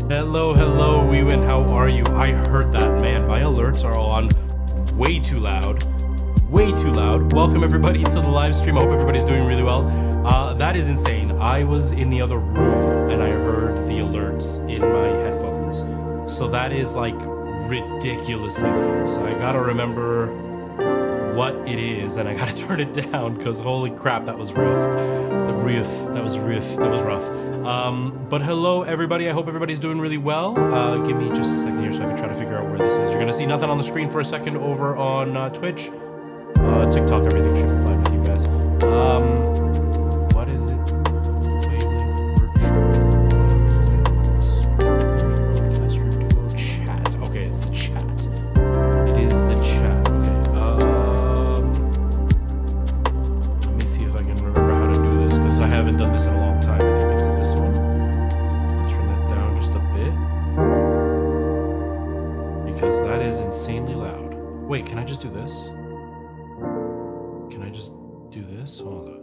Hello, Wewin. How are you? I heard that, man. My alerts are on way too loud. Way too loud. Welcome everybody to the live stream. I hope everybody's doing really well. That is insane. I was in the other room and I heard the alerts in my headphones. So that is like ridiculously loud. So I gotta remember what it is and I gotta turn it down because holy crap, that was rough. That was rough. But hello everybody, I hope everybody's doing really well. Give me just a second here so I can try to figure out where this is. You're gonna see nothing on the screen for a second over on Twitch. TikTok, everything should be fine with you guys. What is it? Wavelength virtual broadcaster duo chat. Okay, it's the chat. It is the chat. Okay. Let me see if I can remember how to do this because I haven't done this in a long time. I think it's this one. I'll turn that down just a bit because that is insanely loud. Wait, can I just do this? Can I just do this? Hold on.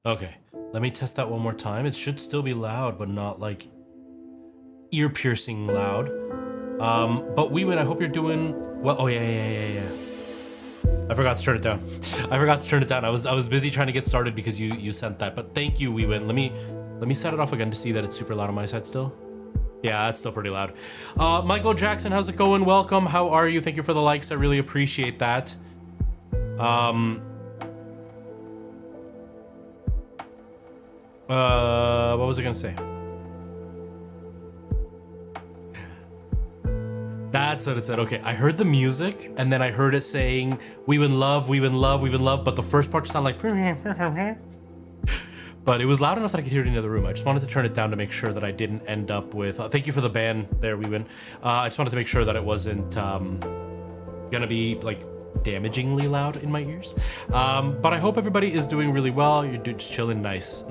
Okay, let me test that one more time. It should still be loud, but not like ear-piercing loud. But Wewin, I hope you're doing well. Oh yeah. I forgot to turn it down. I was busy trying to get started because you sent that. But thank you, Wewin. Let me set it off again to see that it's super loud on my side still. Yeah, that's still pretty loud. Michael Jackson, how's it going? Welcome. How are you? Thank you for the likes. I really appreciate that. What was I gonna say? That's what it said. Okay, I heard the music and then I heard it saying Wewin love, but the first part sounded like but it was loud enough that I could hear it in the other room. I just wanted to turn it down to make sure that I didn't end up with... thank you for the ban there, Wewin. I just wanted to make sure that it wasn't gonna be like damagingly loud in my ears. But I hope everybody is doing really well. You're just chilling. Nice.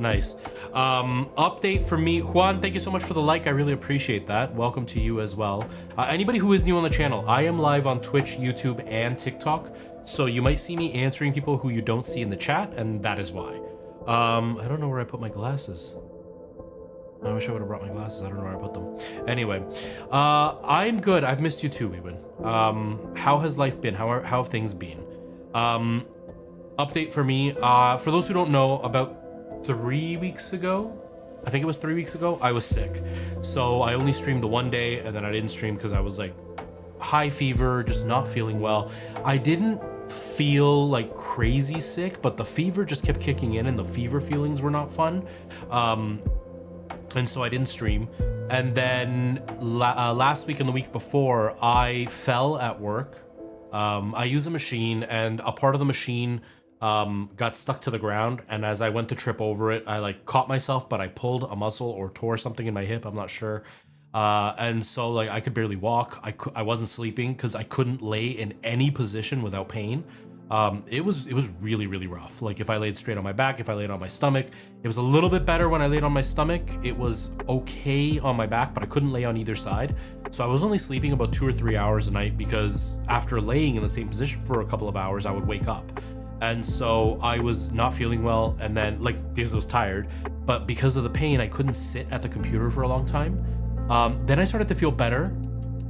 Update for me. Juan, thank you so much for the like. I really appreciate that. Welcome to you as well. Anybody who is new on the channel, I am live on Twitch, YouTube, and TikTok. So you might see me answering people who you don't see in the chat, and that is why. I don't know where I put my glasses. I wish I would have brought my glasses. I don't know where I put them. Anyway, I'm good. I've missed you too, Wewin. How has life been? How have things been? Update for me. For those who don't know, about 3 weeks ago, I think it was 3 weeks ago, I was sick. So I only streamed one day and then I didn't stream because I was like high fever, just not feeling well. I didn't feel like crazy sick, but the fever just kept kicking in and the fever feelings were not fun. And so I didn't stream. And then last week and the week before, I fell at work. I use a machine and a part of the machine got stuck to the ground. And as I went to trip over it, I like caught myself, but I pulled a muscle or tore something in my hip. I'm not sure. And so like I could barely walk. I wasn't sleeping because I couldn't lay in any position without pain. It was really, really rough. Like if I laid straight on my back, if I laid on my stomach, it was a little bit better when I laid on my stomach. It was okay on my back, but I couldn't lay on either side. So I was only sleeping about 2 or 3 hours a night because after laying in the same position for a couple of hours, I would wake up. And so I was not feeling well. And then like, because I was tired, but because of the pain, I couldn't sit at the computer for a long time. Then I started to feel better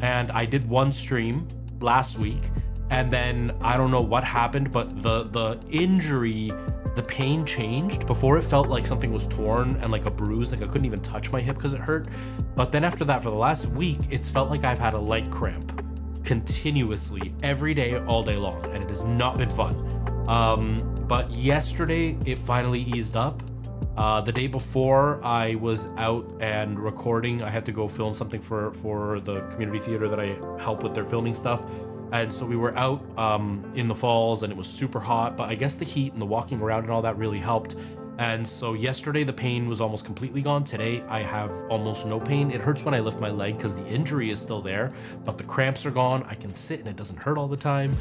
and I did one stream last week and then I don't know what happened, but the injury, the pain changed. Before it felt like something was torn and like a bruise, like I couldn't even touch my hip because it hurt. But then after that, for the last week, it's felt like I've had a leg cramp continuously every day, all day long, and it has not been fun. But yesterday it finally eased up. The day before I was out and recording, I had to go film something for the community theater that I help with their filming stuff. And so we were out in the falls and it was super hot, but I guess the heat and the walking around and all that really helped. And so yesterday the pain was almost completely gone. Today I have almost no pain. It hurts when I lift my leg because the injury is still there, but the cramps are gone. I can sit and it doesn't hurt all the time.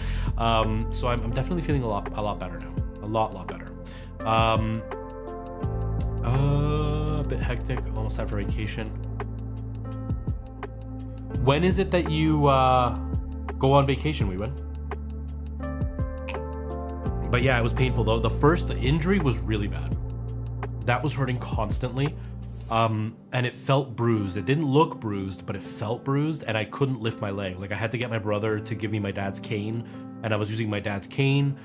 So I'm definitely feeling a lot better now. A lot better. A bit hectic, almost time for vacation. When is it that you go on vacation, Wewin? But yeah, it was painful though. The injury was really bad. That was hurting constantly. and it felt bruised. It didn't look bruised, but it felt bruised, and I couldn't lift my leg. Like I had to get my brother to give me my dad's cane, and I was using my dad's cane.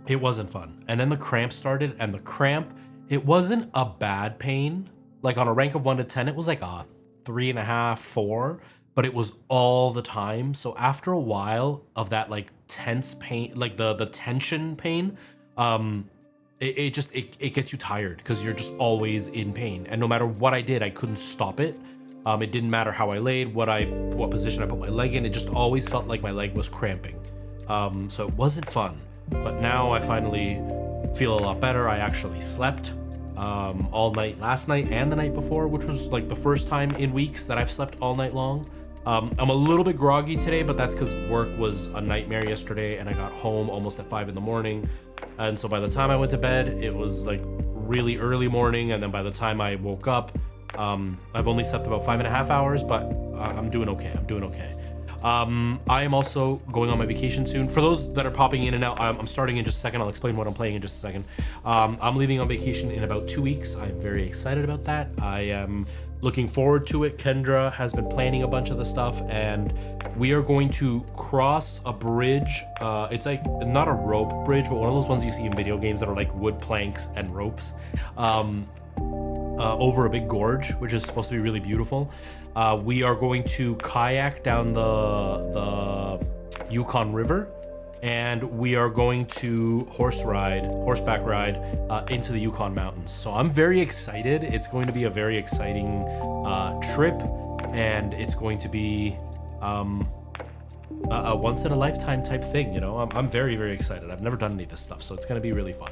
It wasn't fun. And then the cramp started, and the cramp, it wasn't a bad pain. Like on a rank of 1 to 10, it was like a 3.5, 4, but it was all the time. So after a while of that like tense pain, like the tension pain, it gets you tired because you're just always in pain. And no matter what I did, I couldn't stop it. It didn't matter how I laid, what position I put my leg in. It just always felt like my leg was cramping. So it wasn't fun. But now I finally feel a lot better. I actually slept all night last night and the night before, which was like the first time in weeks that I've slept all night long. I'm a little bit groggy today, but that's because work was a nightmare yesterday and I got home almost at 5 in the morning. And so by the time I went to bed, it was like really early morning. And then by the time I woke up, I've only slept about 5.5 hours, but I'm doing okay. I am also going on my vacation soon. For those that are popping in and out, I'm starting in just a second. I'll explain what I'm playing in just a second. I'm leaving on vacation in about 2 weeks. I'm very excited about that. I am looking forward to it. Kendra has been planning a bunch of the stuff, and we are going to cross a bridge. It's like not a rope bridge, but one of those ones you see in video games that are like wood planks and ropes. Over a big gorge, which is supposed to be really beautiful. We are going to kayak down the Yukon River, and we are going to horseback ride into the Yukon Mountains. So I'm very excited. It's going to be a very exciting trip, and it's going to be a once in a lifetime type thing. You know, I'm very, very excited. I've never done any of this stuff, so it's going to be really fun.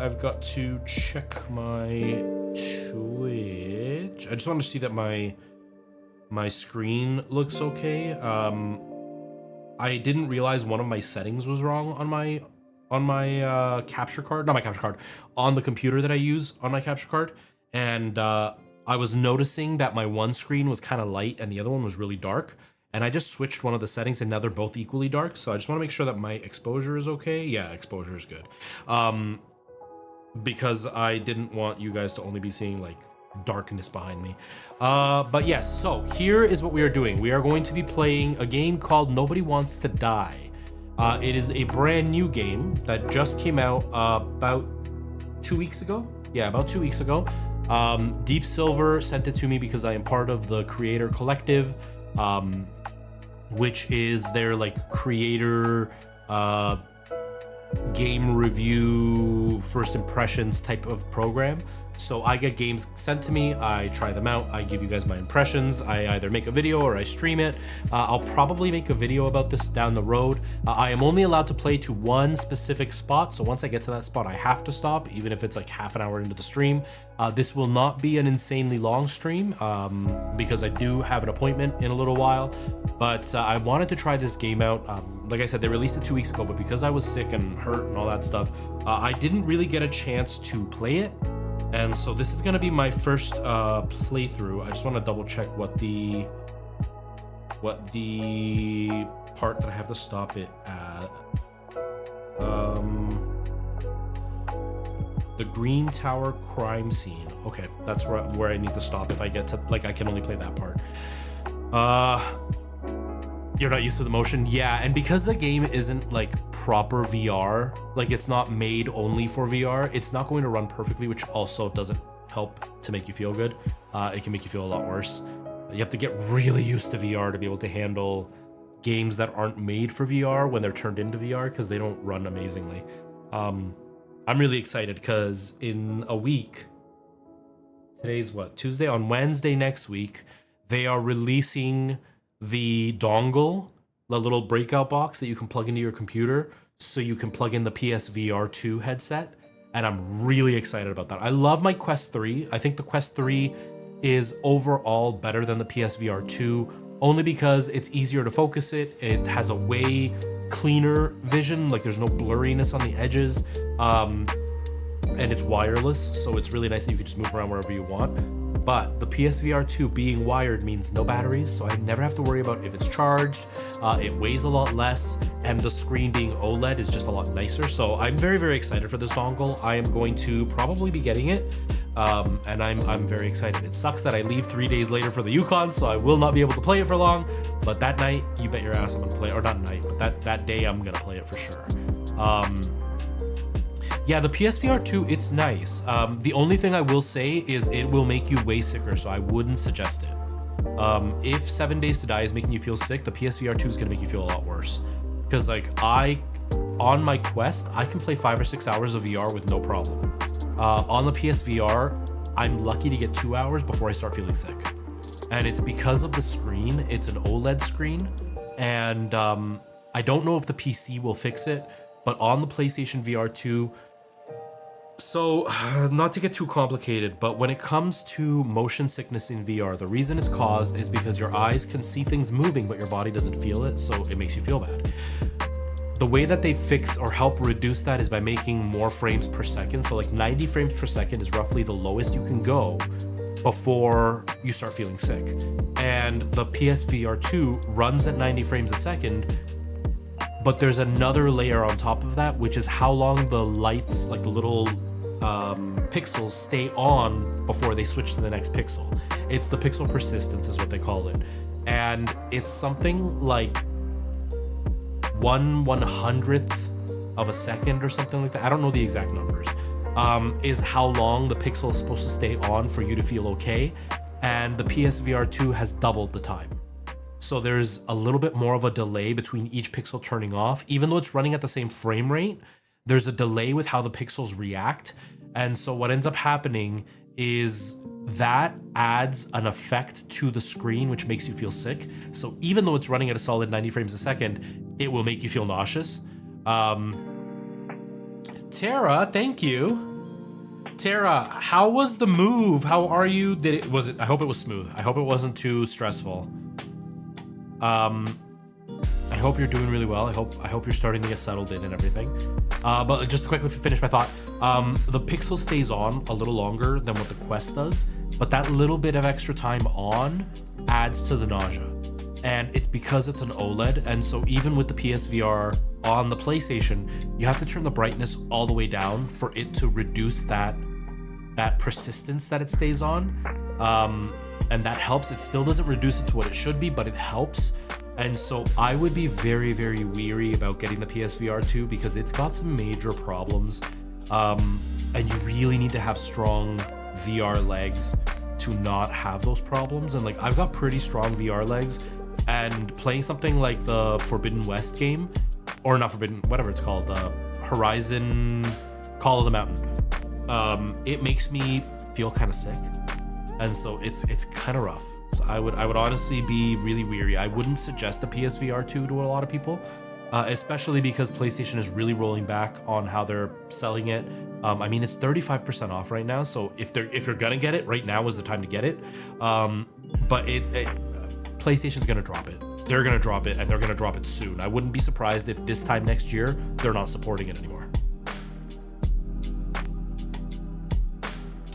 I've got to check my Twitch. I just want to see that my screen looks okay. I didn't realize one of my settings was wrong on my capture card, not my capture card, on the computer that I use on my capture card. And I was noticing that my one screen was kind of light and the other one was really dark. And I just switched one of the settings and now they're both equally dark. So I just want to make sure that my exposure is okay. Yeah, exposure is good. Because I didn't want you guys to only be seeing like darkness behind me. But yes, so here is what we are doing. We are going to be playing a game called Nobody Wants to Die. It is a brand new game that just came out about 2 weeks ago. Yeah, about 2 weeks ago. Deepsilver sent it to me because I am part of the creator collective, which is their like creator game review first impressions type of program. So I get games sent to me, I try them out, I give you guys my impressions, I either make a video or I stream it. I'll probably make a video about this down the road. I am only allowed to play to one specific spot, so once I get to that spot I have to stop, even if it's like half an hour into the stream. This will not be an insanely long stream because I do have an appointment in a little while, but I wanted to try this game out. Like I said, they released it 2 weeks ago, but because I was sick and hurt and all that stuff, I didn't really get a chance to play it. And so this is going to be my first playthrough. I just want to double check what the part that I have to stop it at. The Green Tower crime scene. Okay, that's where I need to stop if I get to, like, I can only play that part. You're not used to the motion? Yeah, and because the game isn't like proper VR, like it's not made only for VR, it's not going to run perfectly, which also doesn't help to make you feel good. It can make you feel a lot worse. You have to get really used to VR to be able to handle games that aren't made for VR when they're turned into VR, because they don't run amazingly. I'm really excited because in a week, today's what, Tuesday? On Wednesday next week, they are releasing the dongle, the little breakout box that you can plug into your computer so you can plug in the PSVR 2 headset, and I'm really excited about that. I love my Quest 3. I think the Quest 3 is overall better than the PSVR 2 only because it's easier to focus it. It has a way cleaner vision, like there's no blurriness on the edges, and it's wireless, so it's really nice that you can just move around wherever you want. But the PSVR 2 being wired means no batteries, so I never have to worry about if it's charged. It weighs a lot less, and the screen being OLED is just a lot nicer. So I'm very, very excited for this dongle. I am going to probably be getting it, and I'm very excited. It sucks that I leave 3 days later for the Yukon, so I will not be able to play it for long. But that night, you bet your ass I'm gonna play it, or not night, but that day I'm gonna play it for sure. Yeah, the PSVR 2, it's nice. The only thing I will say is it will make you way sicker, so I wouldn't suggest it. If 7 Days to Die is making you feel sick, the PSVR 2 is gonna make you feel a lot worse. Because like on my Quest, I can play 5 or 6 hours of VR with no problem. On the PSVR, I'm lucky to get 2 hours before I start feeling sick. And it's because of the screen. It's an OLED screen. And I don't know if the PC will fix it, but on the PlayStation VR 2, so not to get too complicated, but when it comes to motion sickness in VR, the reason it's caused is because your eyes can see things moving, but your body doesn't feel it, so it makes you feel bad. The way that they fix or help reduce that is by making more frames per second. So like 90 frames per second is roughly the lowest you can go before you start feeling sick. And the PSVR 2 runs at 90 frames a second, but there's another layer on top of that, which is how long the lights, like the little pixels, stay on before they switch to the next pixel. It's the pixel persistence is what they call it. And it's something like 1/100th of a second or something like that. I don't know the exact numbers. Is how long the pixel is supposed to stay on for you to feel okay. And the PSVR 2 has doubled the time. So there's a little bit more of a delay between each pixel turning off. Even though it's running at the same frame rate, there's a delay with how the pixels react. And so what ends up happening is that adds an effect to the screen, which makes you feel sick. So even though it's running at a solid 90 frames a second, it will make you feel nauseous. Tara, thank you. Tara, how was the move? How are you? I hope it was smooth. I hope it wasn't too stressful. I hope you're doing really well. I hope you're starting to get settled in and everything. But just to quickly finish my thought, the Pixel stays on a little longer than what the Quest does, but that little bit of extra time on adds to the nausea. And it's because it's an OLED, and so even with the PSVR on the PlayStation, you have to turn the brightness all the way down for it to reduce that persistence that it stays on. And that helps. It still doesn't reduce it to what it should be, but it helps. And so I would be very, very weary about getting the PSVR 2 because it's got some major problems. And you really need to have strong VR legs to not have those problems. And like, I've got pretty strong VR legs, and playing something like the Forbidden West game, or not Forbidden, whatever it's called, Horizon Call of the Mountain, it makes me feel kind of sick. And so it's kind of rough. So I would honestly be really weary. I wouldn't suggest the PSVR 2 to a lot of people, especially because PlayStation is really rolling back on how they're selling it. I mean, it's 35% off right now. So if you're gonna get it, right now is the time to get it. But PlayStation's gonna drop it. They're gonna drop it, and they're gonna drop it soon. I wouldn't be surprised if this time next year they're not supporting it anymore.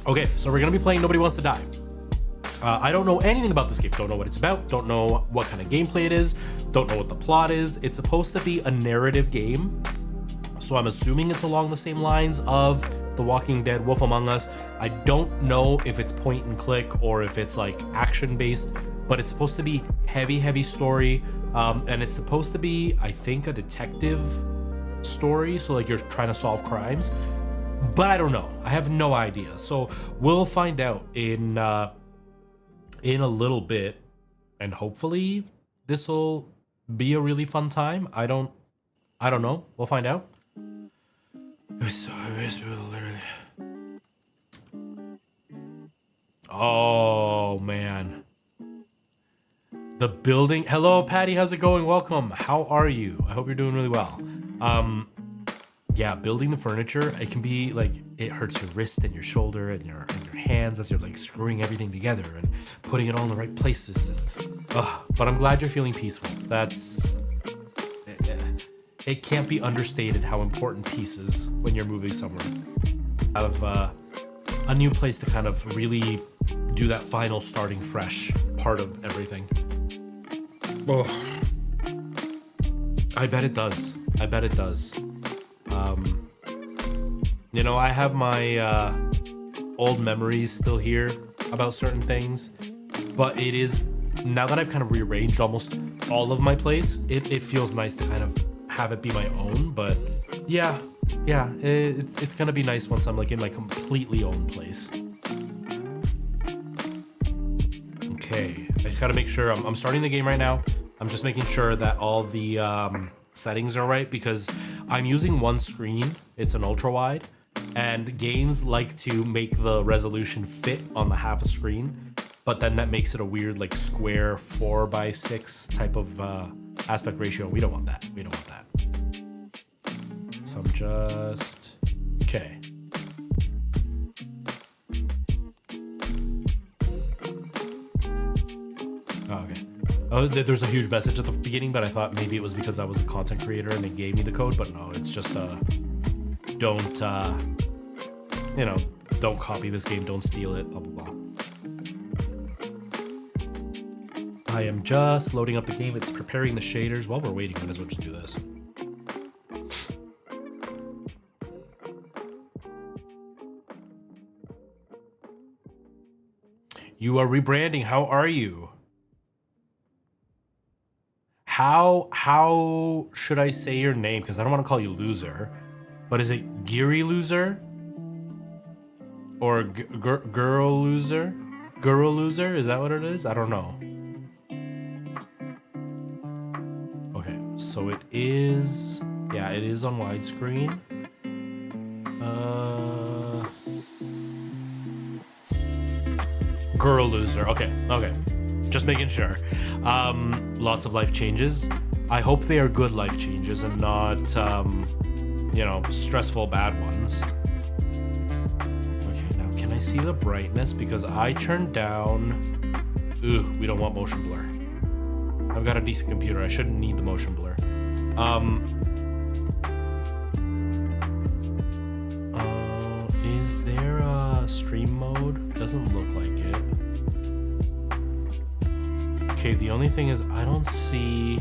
Okay, so we're gonna be playing Nobody Wants to Die. I don't know anything about this game. Don't know what it's about. Don't know what kind of gameplay it is. Don't know what the plot is. It's supposed to be a narrative game, so I'm assuming it's along the same lines of The Walking Dead, Wolf Among Us. I don't know if it's point and click or if it's like action based, but it's supposed to be heavy story, and it's supposed to be, I think, a detective story. So like you're trying to solve crimes, but I don't know. I have no idea. So we'll find out in a little bit, and hopefully this will be a really fun time. I don't know. We'll find out. Oh man, the building. Hello Patty, how's it going? Welcome. How are you? I hope you're doing really well. Yeah, building the furniture, it can be like, it hurts your wrist and your shoulder and your hands as you're like screwing everything together and putting it all in the right places. But I'm glad you're feeling peaceful. It can't be understated how important peace is when you're moving somewhere out of a new place to kind of really do that final starting fresh part of everything. Oh, I bet it does. I bet it does. You know, I have my old memories still here about certain things, but it is, now that I've kind of rearranged almost all of my place, it feels nice to kind of have it be my own. But yeah, it's gonna be nice once I'm like in my completely own place. Okay, I just gotta make sure I'm starting the game right now. I'm just making sure that all the settings are right, because I'm using one screen. It's an ultra wide, and games like to make the resolution fit on the half a screen, but then that makes it a weird like square 4:6 type of aspect ratio. We don't want that. We don't want that. So I'm just, okay. Oh, okay. Oh, there's a huge message at the beginning, but I thought maybe it was because I was a content creator and it gave me the code, but no, it's just don't you know, don't copy this game, don't steal it, blah blah blah. I am just loading up the game. It's preparing the shaders. While we're waiting, might as well just do this. You are rebranding. How are you? How should I say your name? Because I don't want to call you Loser. But is it Geary Loser? Or Girl Loser? Girl Loser? Is that what it is? I don't know. Okay, so it is... Yeah, it is on widescreen. Girl Loser. Okay. Just making sure. Lots of life changes. I hope they are good life changes and not, you know, stressful bad ones. Okay, now can I see the brightness? Because I turned down... Ooh, we don't want motion blur. I've got a decent computer. I shouldn't need the motion blur. Is there a stream mode? Doesn't look like it. Okay, the only thing is I don't see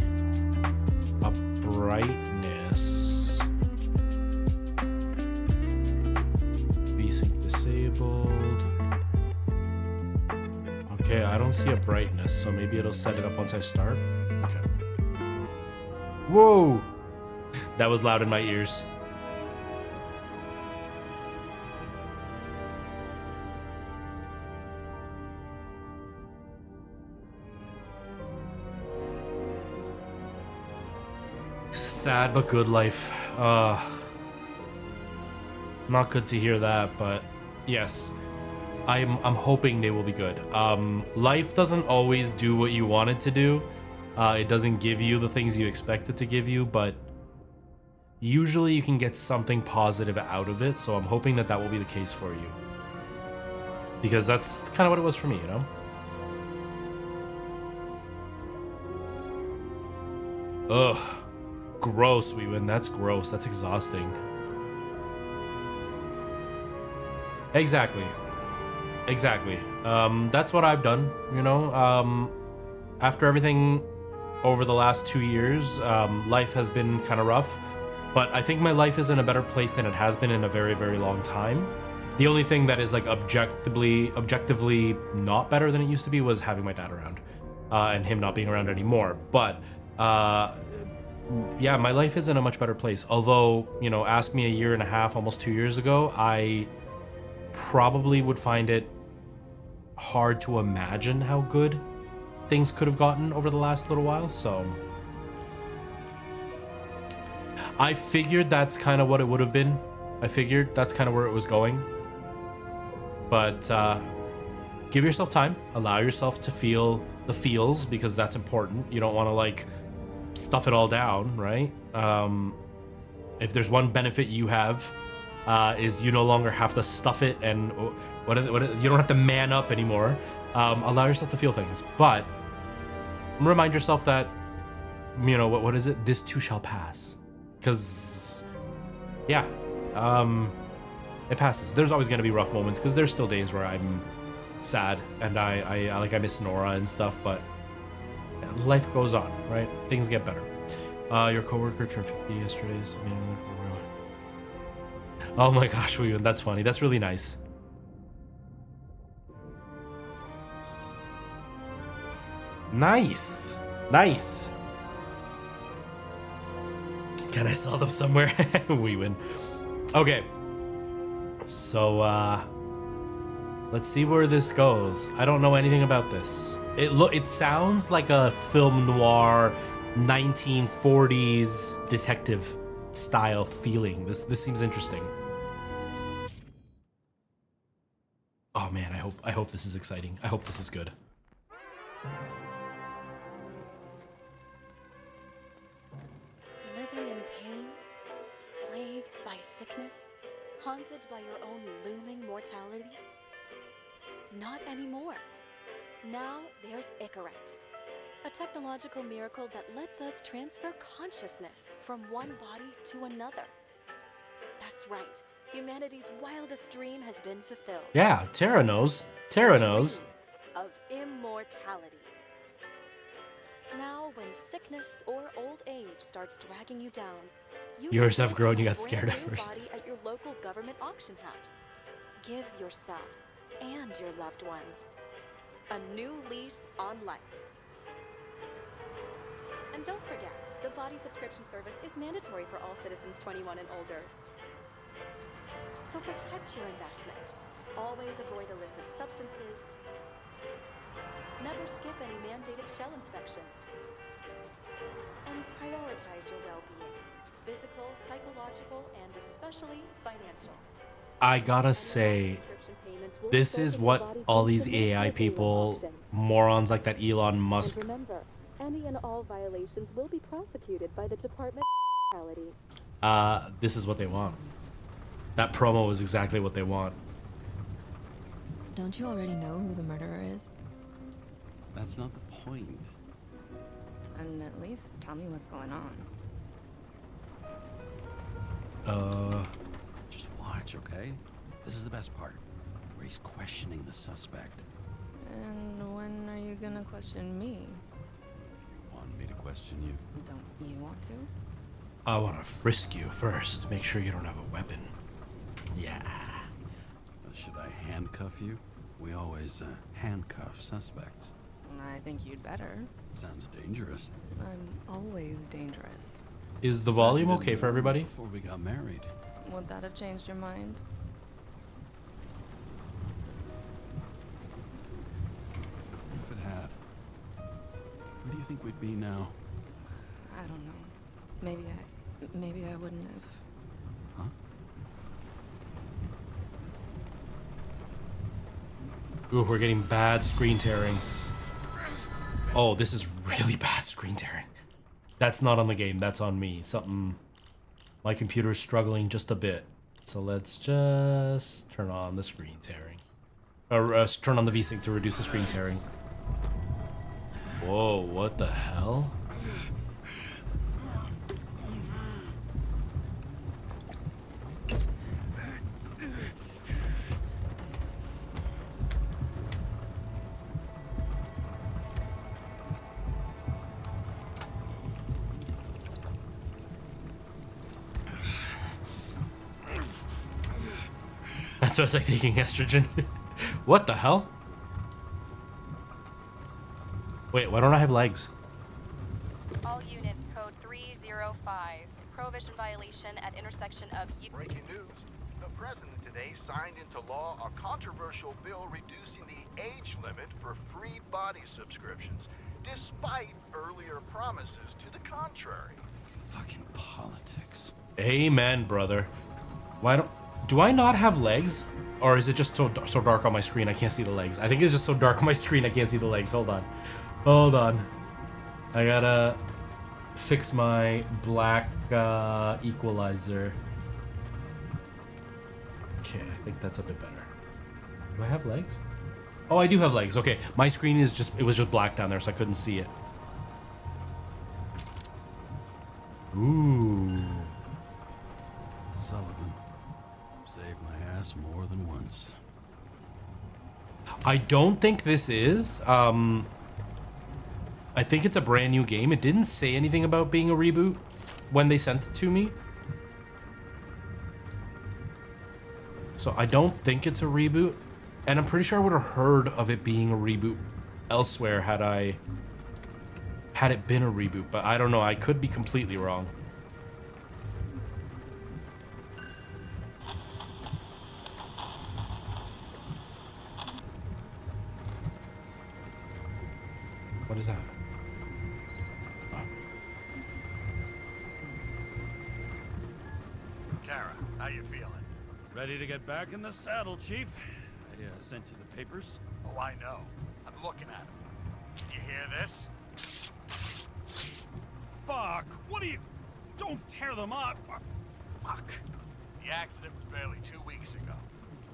a brightness. VSync disabled. Okay, I don't see a brightness, so maybe it'll set it up once I start. Okay. Whoa! That was loud in my ears. Sad but good life. Not good to hear that, but yes, I'm hoping they will be good. Life doesn't always do what you want it to do. It doesn't give you the things you expect it to give you, but usually you can get something positive out of it. So I'm hoping that that will be the case for you, because that's kind of what it was for me, you know? Ugh. Gross, we win. That's gross. That's exhausting. Exactly. That's what I've done, you know. After everything over the last 2 years, life has been kind of rough, but I think my life is in a better place than it has been in a very, very long time. The only thing that is like objectively not better than it used to be was having my dad around, and him not being around anymore. But yeah, my life is in a much better place. Although, you know, ask me a year and a half, almost 2 years ago, I probably would find it hard to imagine how good things could have gotten over the last little while. So I figured that's kind of what it would have been. I figured that's kind of where it was going. But give yourself time. Allow yourself to feel the feels, because that's important. You don't want to like stuff it all down, right? If there's one benefit you have, is you no longer have to stuff it, and you don't have to man up anymore. Allow yourself to feel things, but remind yourself that, you know, what is it? This too shall pass. Because, yeah, it passes. There's always going to be rough moments, because there's still days where I'm sad, and I miss Nora and stuff, but life goes on, right? Things get better. Your coworker turned 50 yesterday, so maybe for real. Oh my gosh, that's funny. That's really nice. Nice. Nice. Can I sell them somewhere? We win. Okay. So, let's see where this goes. I don't know anything about this. It sounds like a film noir 1940s detective style feeling. This seems interesting. Oh man, I hope this is exciting. I hope this is good. Living in pain, plagued by sickness, haunted by your own looming mortality? Not anymore. Now there's Icaret, a technological miracle that lets us transfer consciousness from one body to another. That's right. Humanity's wildest dream has been fulfilled. Yeah, Tara knows. Tara knows. Of immortality. Now, when sickness or old age starts dragging you down, yours have grown. You got scared at first. Body at your local government auction house. Give yourself and your loved ones a new lease on life. And don't forget, the body subscription service is mandatory for all citizens 21 and older. So protect your investment. Always avoid illicit substances. Never skip any mandated shell inspections. And prioritize your well-being. Physical, psychological, and especially financial. I gotta say, this is what all these AI people, morons like that Elon Musk. And remember, any and all violations will be prosecuted by the Department of This is what they want. That promo is exactly what they want. Don't you already know who the murderer is? That's not the point. And at least tell me what's going on. Just watch, okay? This is the best part, where he's questioning the suspect. And when are you gonna question me? You want me to question you? Don't you want to? I want to frisk you first. Make sure you don't have a weapon. Yeah. Should I handcuff you? We always handcuff suspects. I think you'd better. Sounds dangerous. I'm always dangerous. Is the volume okay for everybody? Before we got married. Would that have changed your mind? If it had, where do you think we'd be now? I don't know. Maybe I wouldn't have. Huh? Ooh, we're getting bad screen tearing. Oh, this is really bad screen tearing. That's not on the game, that's on me. My computer's struggling just a bit. So let's just turn on the screen tearing. Or turn on the VSync to reduce the screen tearing. Whoa, what the hell? That's what it's like taking estrogen. What the hell? Wait, why don't I have legs? All units, code 305. Prohibition violation at intersection of... Breaking news. The president today signed into law a controversial bill reducing the age limit for free body subscriptions, despite earlier promises to the contrary. Fucking politics. Amen, brother. Do I not have legs? Or is it just so dark on my screen I can't see the legs? I think it's just so dark on my screen I can't see the legs. Hold on. Hold on. I gotta fix my black equalizer. Okay, I think that's a bit better. Do I have legs? Oh, I do have legs. Okay, my screen is it was just black down there, so I couldn't see it. Ooh. Sullivan saved my ass more than once. I don't think this is. I think it's a brand new game. It didn't say anything about being a reboot when they sent it to me. So I don't think it's a reboot. And I'm pretty sure I would have heard of it being a reboot elsewhere had it been a reboot. But I don't know. I could be completely wrong. What is that? Kara, how you feeling? Ready to get back in the saddle, Chief. I sent you the papers. Oh, I know. I'm looking at them. Can you hear this? Fuck! What are you... Don't tear them up! Fuck! The accident was barely 2 weeks ago.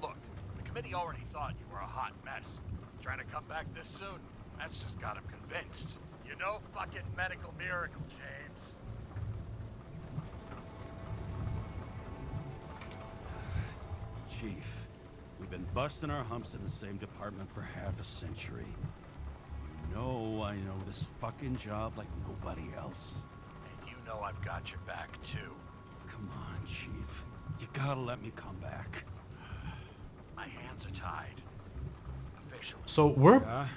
Look, the committee already thought you were a hot mess. Trying to come back this soon, that's just got him convinced. You know fucking medical miracle, James. Chief, we've been busting our humps in the same department for half a century. You know I know this fucking job like nobody else. And you know I've got your back, too. Come on, Chief. You gotta let me come back. My hands are tied. Officially. So we're Yeah?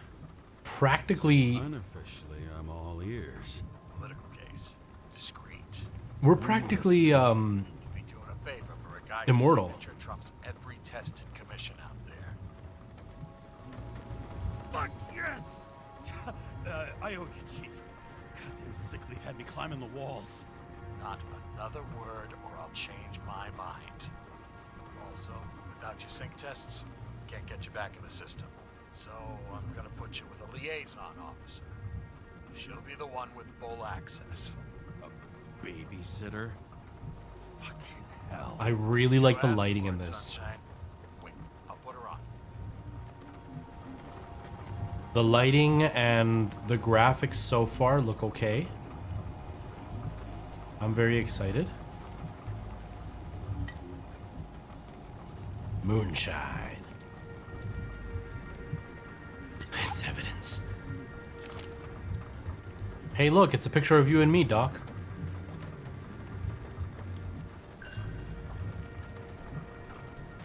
practically... Unofficially, I'm all ears. Political case. Discreet. We're practically, You'd be doing a favor for a guy Immortal. whose signature trumps every test and commission out there. Fuck yes! I owe you, Chief. Goddamn sick leave had me climbing the walls. Not another word or I'll change my mind. Also, without your sync tests, can't get you back in the system. So I'm gonna put you with a liaison officer. She'll be the one with full access. A babysitter? Fucking hell. I really like the You asked lighting for in it, this. Sunshine. Wait, I'll put her on. The lighting and the graphics so far look okay. I'm very excited. Moonshine. It's evidence. Hey, look, it's a picture of you and me, Doc.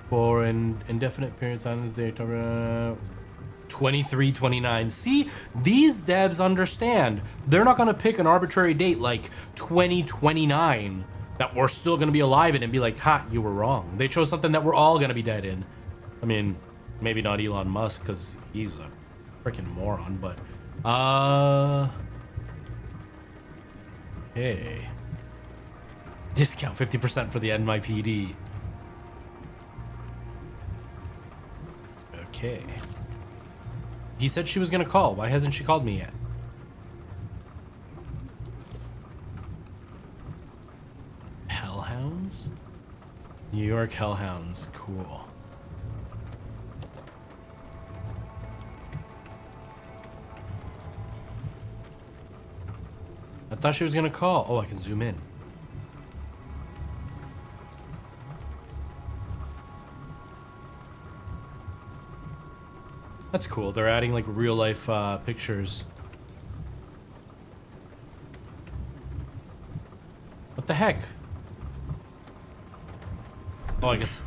For an indefinite period of time, this day, 2329. See, these devs understand. They're not going to pick an arbitrary date like 2029 that we're still going to be alive in and be like, ha, you were wrong. They chose something that we're all going to be dead in. I mean, maybe not Elon Musk because he's a freaking moron, but hey, discount 50% for the NYPD. Okay. He said she was gonna call. Why hasn't she called me yet? Hellhounds? New York Hellhounds. Cool. I thought she was gonna call. Oh, I can zoom in. That's cool. They're adding like real life pictures. What the heck? Oh, I guess.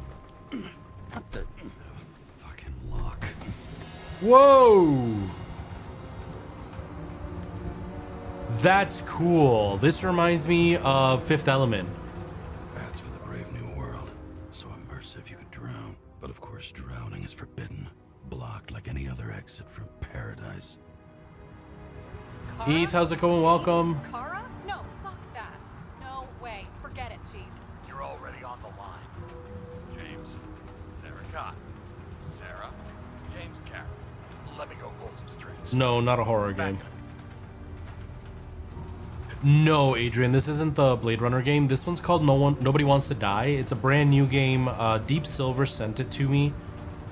What the... fucking lock. Whoa! That's cool. This reminds me of Fifth Element. That's for the brave new world. So immersive you could drown. But of course drowning is forbidden. Blocked like any other exit from paradise. Kara? Eth, how's it going? Welcome. Kara? No, fuck that. No way. Forget it, Chief. You're already on the line. James, Sarah Cotton. Sarah, James Carroll. Let me go pull some strings. No, not a horror Back game. in a- No, Adrian, this isn't the Blade Runner game. This one's called Nobody Wants to Die. It's a brand new game. Deepsilver sent it to me.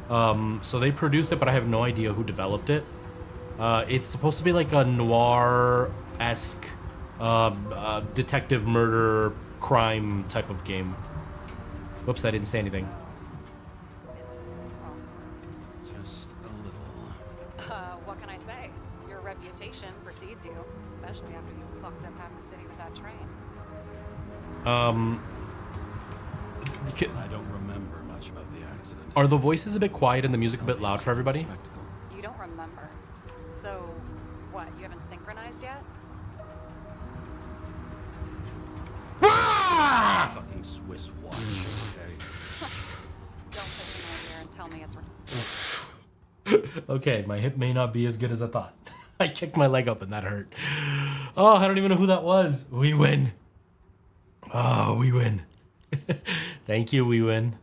So they produced it, but I have no idea who developed it. It's supposed to be like a noir-esque detective murder crime type of game. Whoops, I didn't say anything. Just a precedes you, especially after you fucked up half the city with that train. I don't remember much about the accident. Are the voices a bit quiet and the music a bit loud for everybody? Spectacle. You don't remember. So, what, you haven't synchronized yet? Fucking Swiss watch, okay? Don't put me in my ear and tell me it's... Okay, my hip may not be as good as I thought. I kicked my leg up and that hurt. Oh, I don't even know who that was. We win. Oh, we win. Thank you, we win.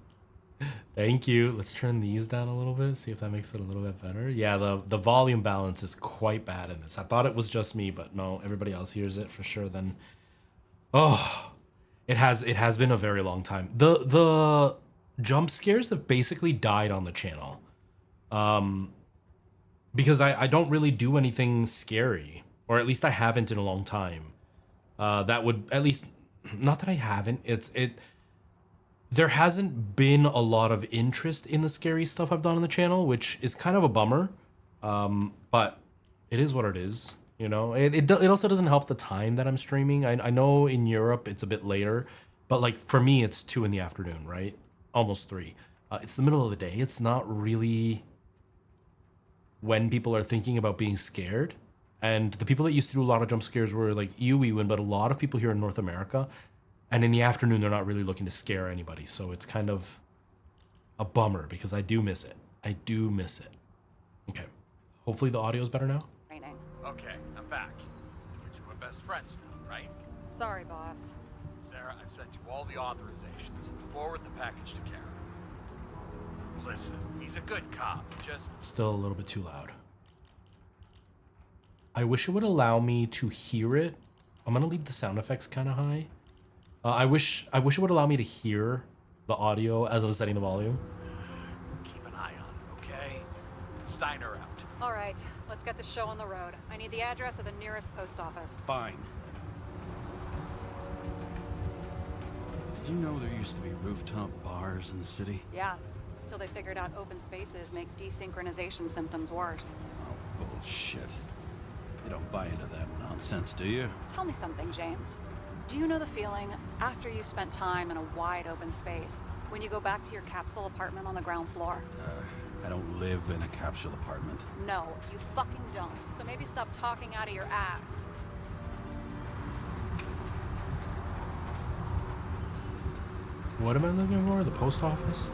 Thank you. Let's turn these down a little bit, see if that makes it a little bit better. Yeah, the volume balance is quite bad in this. I thought it was just me, but no, everybody else hears it for sure then. Oh, it has been a very long time. The jump scares have basically died on the channel. Because I don't really do anything scary, or at least I haven't in a long time. That would, at least, not that I haven't, there hasn't been a lot of interest in the scary stuff I've done on the channel, which is kind of a bummer. But it is what it is, you know? It also doesn't help the time that I'm streaming. I know in Europe it's a bit later, but like for me it's 2 in the afternoon, right? Almost 3. It's the middle of the day. It's not really when people are thinking about being scared. And the people that used to do a lot of jump scares were like you, Ewan, but a lot of people here in North America. And in the afternoon, they're not really looking to scare anybody. So it's kind of a bummer because I do miss it. I do miss it. Okay. Hopefully the audio is better now. Training. Okay, I'm back. You two are best friends now, right? Sorry, boss. Sarah, I've sent you all the authorizations. Forward the package to Karen. Listen, he's a good cop. Just Still a little bit too loud. I wish it would allow me to hear it. I'm going to leave the sound effects kind of high. I wish it would allow me to hear the audio as I'm setting the volume. keep an eye on it, okay? Steiner out. All right, let's get the show on the road. I need the address of the nearest post office. Fine. Did you know there used to be rooftop bars in the city? Yeah, until they figured out open spaces make desynchronization symptoms worse. Oh, bullshit. You don't buy into that nonsense, do you? Tell me something, James. Do you know the feeling after you've spent time in a wide open space, when you go back to your capsule apartment on the ground floor? I don't live in a capsule apartment. No, you fucking don't. So maybe stop talking out of your ass. What am I looking for? The post office?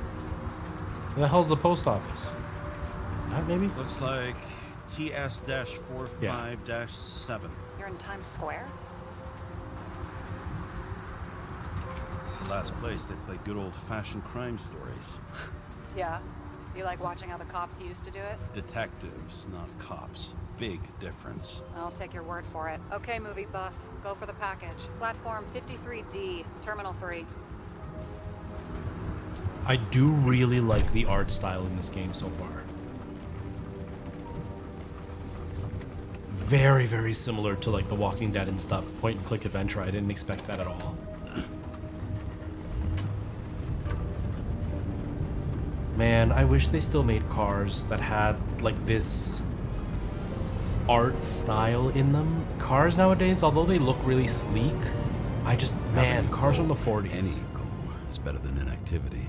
Where the hell's the post office? That maybe? Looks like TS-45-7. You're in Times Square? It's the last place they play good old-fashioned crime stories. Yeah. You like watching how the cops used to do it? Detectives, not cops. Big difference. I'll take your word for it. Okay, movie buff. Go for the package. Platform 53D, Terminal 3. I do really like the art style in this game so far. Very, very similar to like The Walking Dead and stuff. Point and click adventure. I didn't expect that at all. Man, I wish they still made cars that had like this art style in them. Cars nowadays, although they look really sleek, man, cars from the 40s. Any goal is better than inactivity.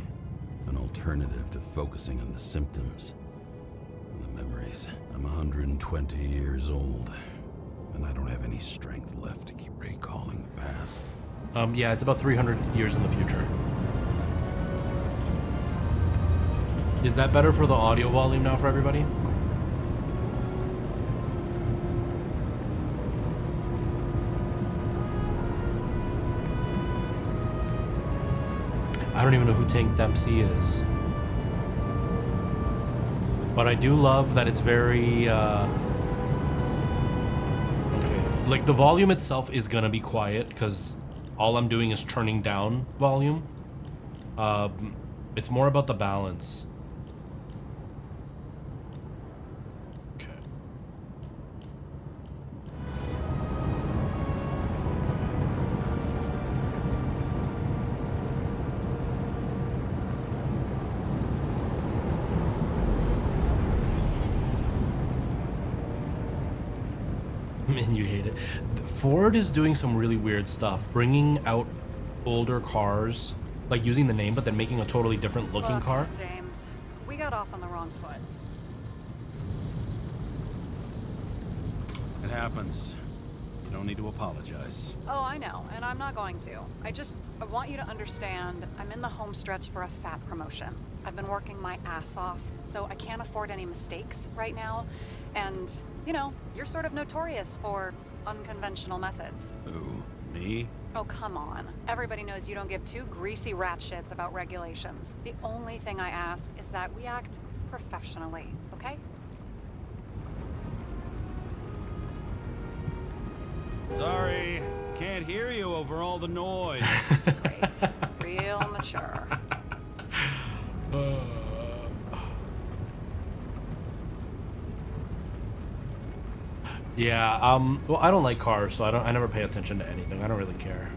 An alternative to focusing on the symptoms and the memories. I'm 120 years old, and I don't have any strength left to keep recalling the past. Yeah, it's about 300 years in the future. Is that better for the audio volume now for everybody? I don't even know who Tank Dempsey is. But I do love that it's very, okay. Like, the volume itself is gonna be quiet, because all I'm doing is turning down volume. It's more about the balance. Okay. And you hate it. Ford is doing some really weird stuff, bringing out older cars, like using the name, but then making a totally different looking Look, car. James, we got off on the wrong foot. It happens. You don't need to apologize. Oh, I know, and I'm not going to. I want you to understand, I'm in the home stretch for a fat promotion. I've been working my ass off, so I can't afford any mistakes right now. And, you know, you're sort of notorious for unconventional methods. Who? Me? Oh, come on. Everybody knows you don't give two greasy rat shits about regulations. The only thing I ask is that we act professionally, okay? Sorry, can't hear you over all the noise. Great. Real mature. Yeah, well, I don't like cars, so I never pay attention to anything. I don't really care.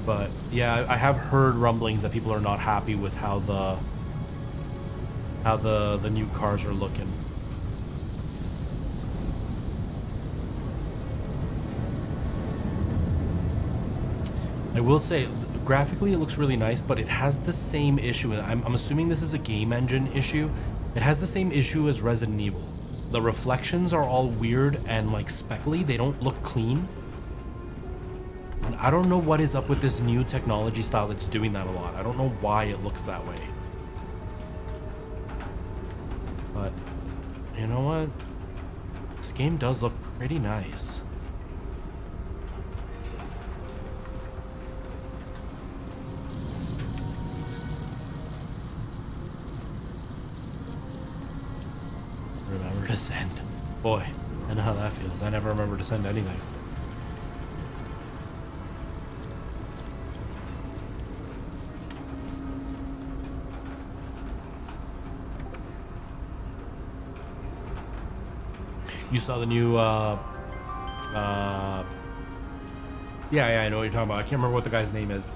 But yeah, I have heard rumblings that people are not happy with how the new cars are looking. I will say, graphically it looks really nice, but it has the same issue, and I'm assuming this is a game engine issue. It has the same issue as Resident Evil. The reflections are all weird and like speckly. They don't look clean. And I don't know what is up with this new technology style that's doing that a lot. I don't know why it looks that way. But, you know what? This game does look pretty nice. Remember to send. Boy, I know how that feels. I never remember to send anything. You saw the new, yeah, I know what you're talking about. I can't remember what the guy's name is.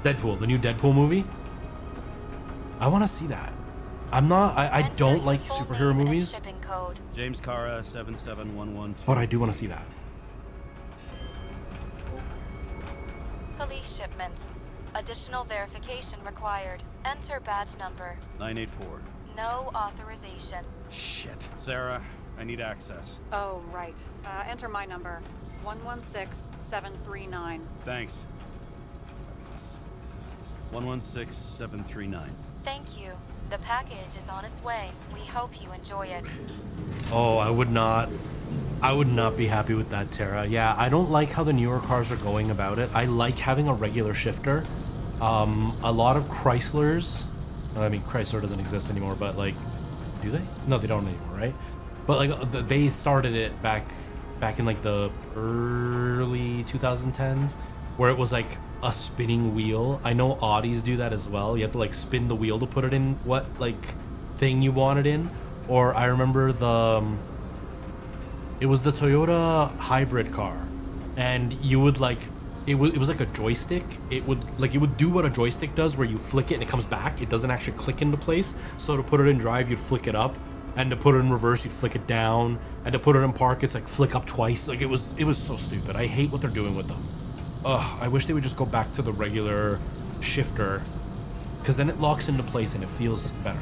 Deadpool, the new Deadpool movie. I want to see that. I don't like superhero movies, James Cara 77112. but I do want to see that. Police shipment. Additional verification required. Enter badge number. 984. No authorization. Shit. Sarah, I need access. Oh, right. Enter my number. 116739. Thanks. 116739. Thank you. The package is on its way. We hope you enjoy it. Oh, I would not be happy with that, Tara. Yeah, I don't like how the newer cars are going about it. I like having a regular shifter. A lot of Chryslers, I mean, Chrysler doesn't exist anymore, but like, do they? No, they don't anymore, right? But like, they started it back in like the early 2010s, where it was like a spinning wheel. I know Audis do that as well. You have to like spin the wheel to put it in what like thing you want it in. Or I remember it was the Toyota hybrid car, and you would like it was like a joystick. It would do what a joystick does, where you flick it and it comes back. It doesn't actually click into place. So to put it in drive, you'd flick it up, and to put it in reverse, you'd flick it down, and to put it in park, it's like flick up twice. Like it was so stupid. I hate what they're doing with them. Ugh, I wish they would just go back to the regular shifter, because then it locks into place and it feels better.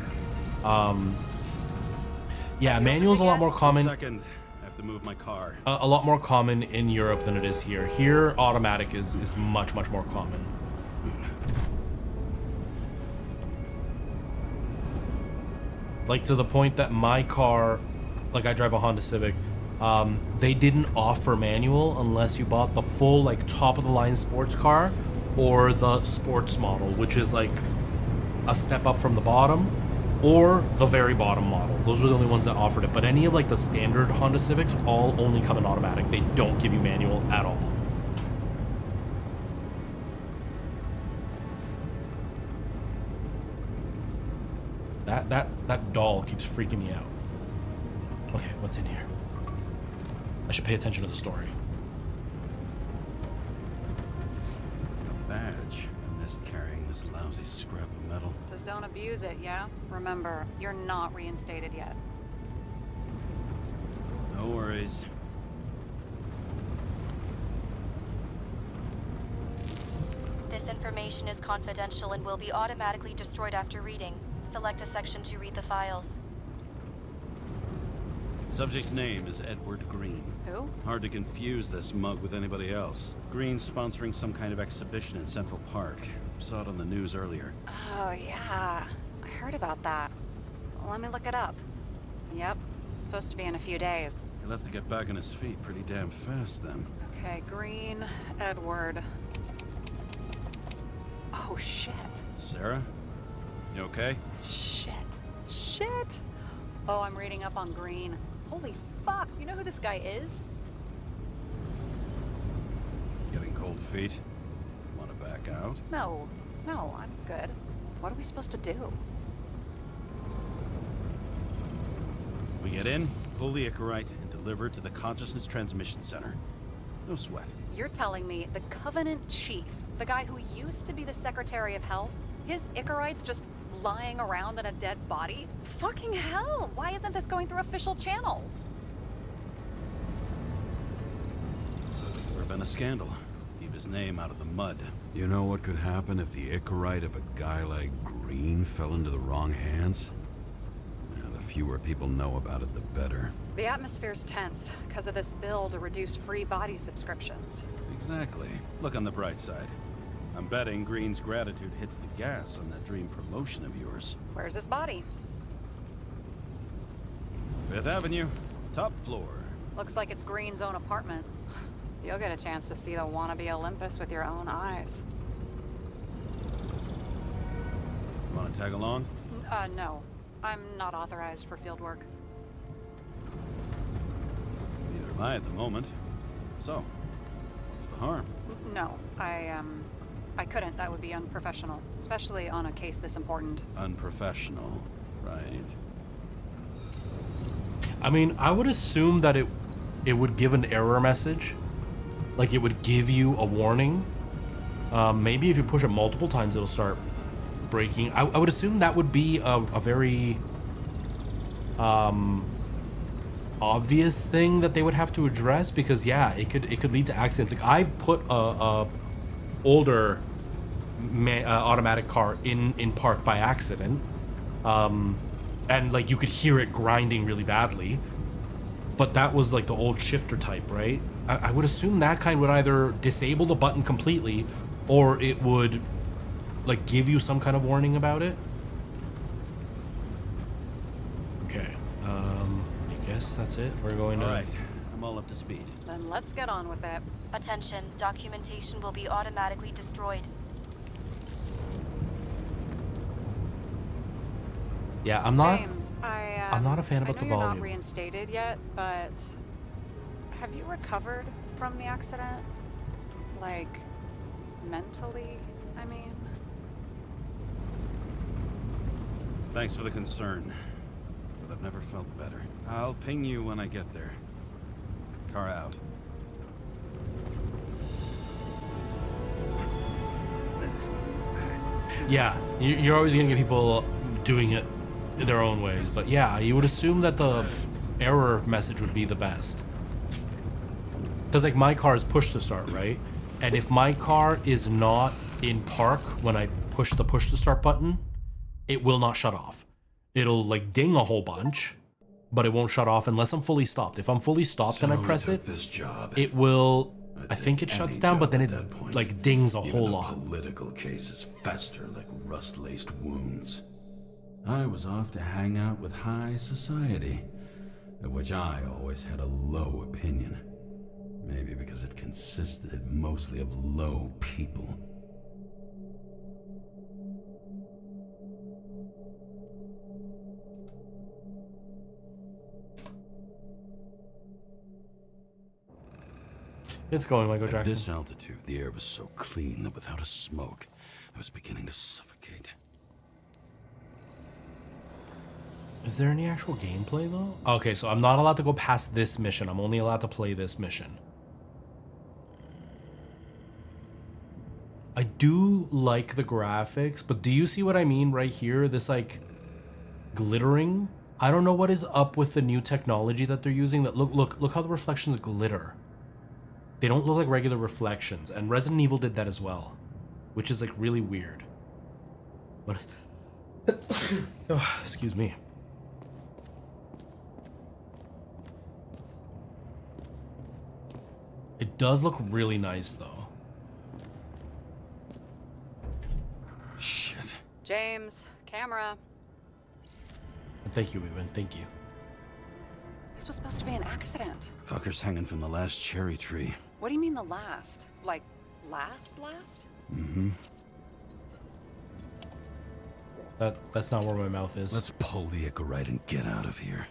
Yeah, manual's a lot more common. Second, I have to move my car. A lot more common in Europe than it is here. Here, automatic is much more common. Like to the point that my car, like I drive a Honda Civic, they didn't offer manual unless you bought the full like top of the line sports car or the sports model, which is like a step up from the bottom, or the very bottom model. Those are the only ones that offered it. But any of like the standard Honda Civics all only come in automatic. They don't give you manual at all. That doll keeps freaking me out. Okay, what's in here? I should pay attention to the story. A badge. I missed carrying this lousy scrap of metal. Just don't abuse it, yeah? Remember, you're not reinstated yet. No worries. This information is confidential and will be automatically destroyed after reading. Select a section to read the files. Subject's name is Edward Green. Who? Hard to confuse this mug with anybody else. Green's sponsoring some kind of exhibition in Central Park. Saw it on the news earlier. Oh, yeah. I heard about that. Let me look it up. Yep. Supposed to be in a few days. He'll have to get back on his feet pretty damn fast then. Okay, Green, Edward. Oh, shit. Sarah? You okay? Shit. Shit. Oh, I'm reading up on Green. Holy fuck, you know who this guy is? Getting cold feet? Want to back out? No, I'm good. What are we supposed to do? We get in, pull the Icarite, and deliver it to the Consciousness Transmission Center. No sweat. You're telling me the Covenant Chief, the guy who used to be the Secretary of Health, his Icarite's just lying around in a dead body? Fucking hell! Why isn't this going through official channels? So there's never been a scandal. Keep his name out of the mud. You know what could happen if the Icarite of a guy like Green fell into the wrong hands? Yeah, the fewer people know about it, the better. The atmosphere's tense because of this bill to reduce free body subscriptions. Exactly. Look on the bright side. I'm betting Green's gratitude hits the gas on that dream promotion of yours. Where's his body? Fifth Avenue, top floor. Looks like it's Green's own apartment. You'll get a chance to see the wannabe Olympus with your own eyes. You want to tag along? No. I'm not authorized for field work. Neither am I at the moment. So, what's the harm? No, I couldn't. That would be unprofessional, especially on a case this important. Unprofessional, right? I mean, I would assume that it would give an error message. Like, it would give you a warning. Maybe if you push it multiple times, it'll start breaking. I would assume that would be a very obvious thing that they would have to address, because yeah, it could lead to accidents. Like, I've put a older automatic car in park by accident, and like you could hear it grinding really badly, but that was like the old shifter type, right? I would assume that kind would either disable the button completely, or it would like give you some kind of warning about it. Okay, I guess that's it. We're going to... All right, I'm all up to speed. Then let's get on with it. Attention, documentation will be automatically destroyed. Yeah, I'm not... James, I'm not a fan about I know the you're volume. not reinstated yet, but have you recovered from the accident? Like, mentally, I mean? Thanks for the concern, but I've never felt better. I'll ping you when I get there. Car out. Yeah, you're always gonna get people doing it their own ways, but yeah, you would assume that the error message would be the best. Because like my car is push to start, right? And if my car is not in park when I push the push to start button, it will not shut off. It'll like ding a whole bunch, but it won't shut off unless I'm fully stopped. If I'm fully stopped and I press it, this job. it will, I think it shuts down, but then it like dings a whole lot. Political cases fester like rust-laced wounds. I was off to hang out with high society, of which I always had a low opinion. Maybe because it consisted mostly of low people. It's going, Michael At Jackson. this altitude, the air was so clean that without a smoke, I was beginning to suffocate. Is there any actual gameplay though? Okay, so I'm not allowed to go past this mission. I'm only allowed to play this mission. I do like the graphics, but do you see what I mean right here? This like glittering. I don't know what is up with the new technology that they're using. That look how the reflections glitter. They don't look like regular reflections, and Resident Evil did that as well, which is like really weird. What is? Oh, excuse me. It does look really nice though. Shit. James, camera. And thank you, Ewan. Thank you. This was supposed to be an accident. Fucker's hanging from the last cherry tree. What do you mean the last? Like, last? Mm-hmm. That's not where my mouth is. Let's pull the Icarite and get out of here.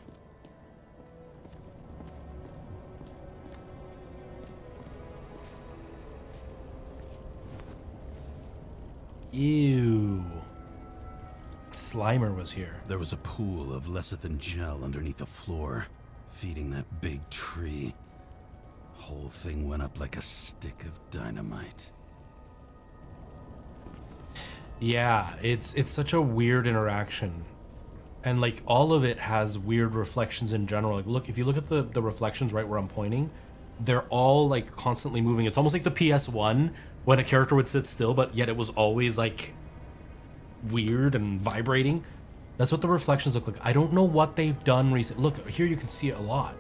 Ew. Slimer was here. There was a pool of lecithin gel underneath the floor, feeding that big tree. Whole thing went up like a stick of dynamite. Yeah, it's such a weird interaction. And like all of it has weird reflections in general. Like look, if you look at the reflections right where I'm pointing, they're all like constantly moving. It's almost like the PS1 when a character would sit still, but yet it was always like weird and vibrating. That's what the reflections look like. I don't know what they've done recently. Look, here you can see it a lot.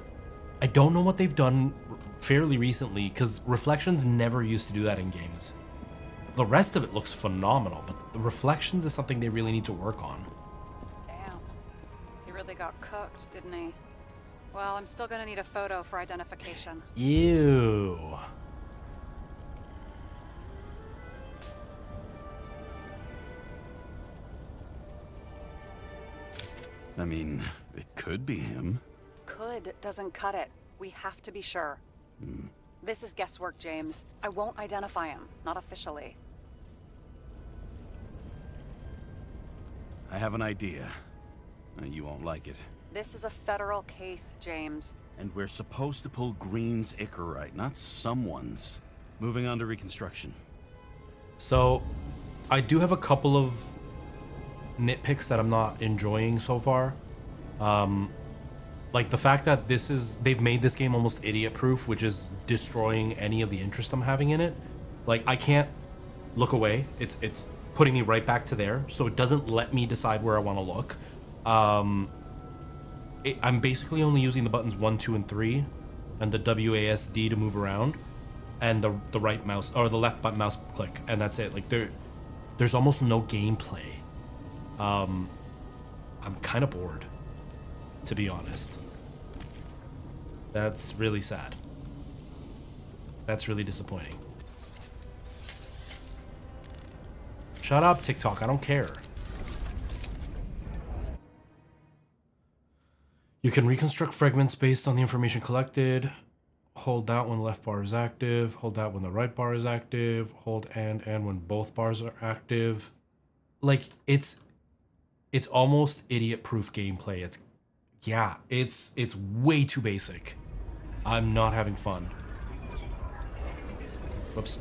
I don't know what they've done fairly recently, because reflections never used to do that in games. The rest of it looks phenomenal, but the reflections is something they really need to work on. Damn. He really got cooked, didn't he? Well, I'm still gonna need a photo for identification. Ew. I mean, it could be him. Could doesn't cut it. We have to be sure. This is guesswork, James. I won't identify him. Not officially. I have an idea. You won't like it. This is a federal case, James. And we're supposed to pull Green's Icarite, not someone's. Moving on to reconstruction. So, I do have a couple of nitpicks that I'm not enjoying so far. Like the fact that they've made this game almost idiot-proof, which is destroying any of the interest I'm having in it. Like I can't look away. It's putting me right back to there, so it doesn't let me decide where I want to look. I'm basically only using the buttons 1, 2, and 3, and the WASD to move around, and the right mouse or the left button mouse click, and that's it. Like there's almost no gameplay. I'm kind of bored, to be honest. That's really sad. That's really disappointing. Shut up, TikTok. I don't care. You can reconstruct fragments based on the information collected. Hold that when the left bar is active. Hold that when the right bar is active. Hold and when both bars are active. Like, it's almost idiot-proof gameplay. It's way too basic. I'm not having fun. Whoops.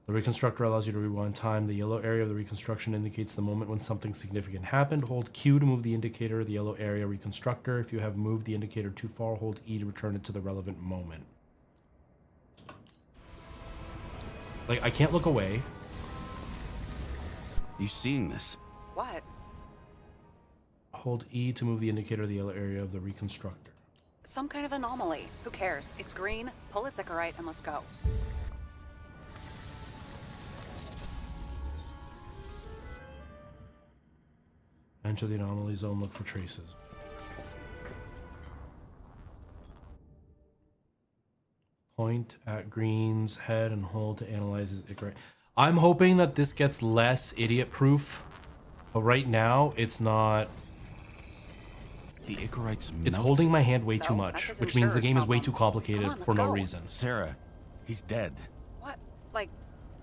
The reconstructor allows you to rewind time. The yellow area of the reconstruction indicates the moment when something significant happened. Hold Q to move the indicator, the yellow area reconstructor. If you have moved the indicator too far, hold E to return it to the relevant moment. Like, I can't look away. You seeing this? What? Hold E to move the indicator, the yellow area of the reconstructor. Some kind of anomaly. Who cares? It's green. Pull its Icarite and let's go. Enter the anomaly zone, look for traces. Point at Green's head and hold to analyze his Icarite. I'm hoping that this gets less idiot-proof, but right now it's not. The Icarite's It's melted. holding my hand way So, too that much, doesn't which means sure the game is way problem. too complicated Come on, for let's no go. reason. Sarah, he's dead. What? Like,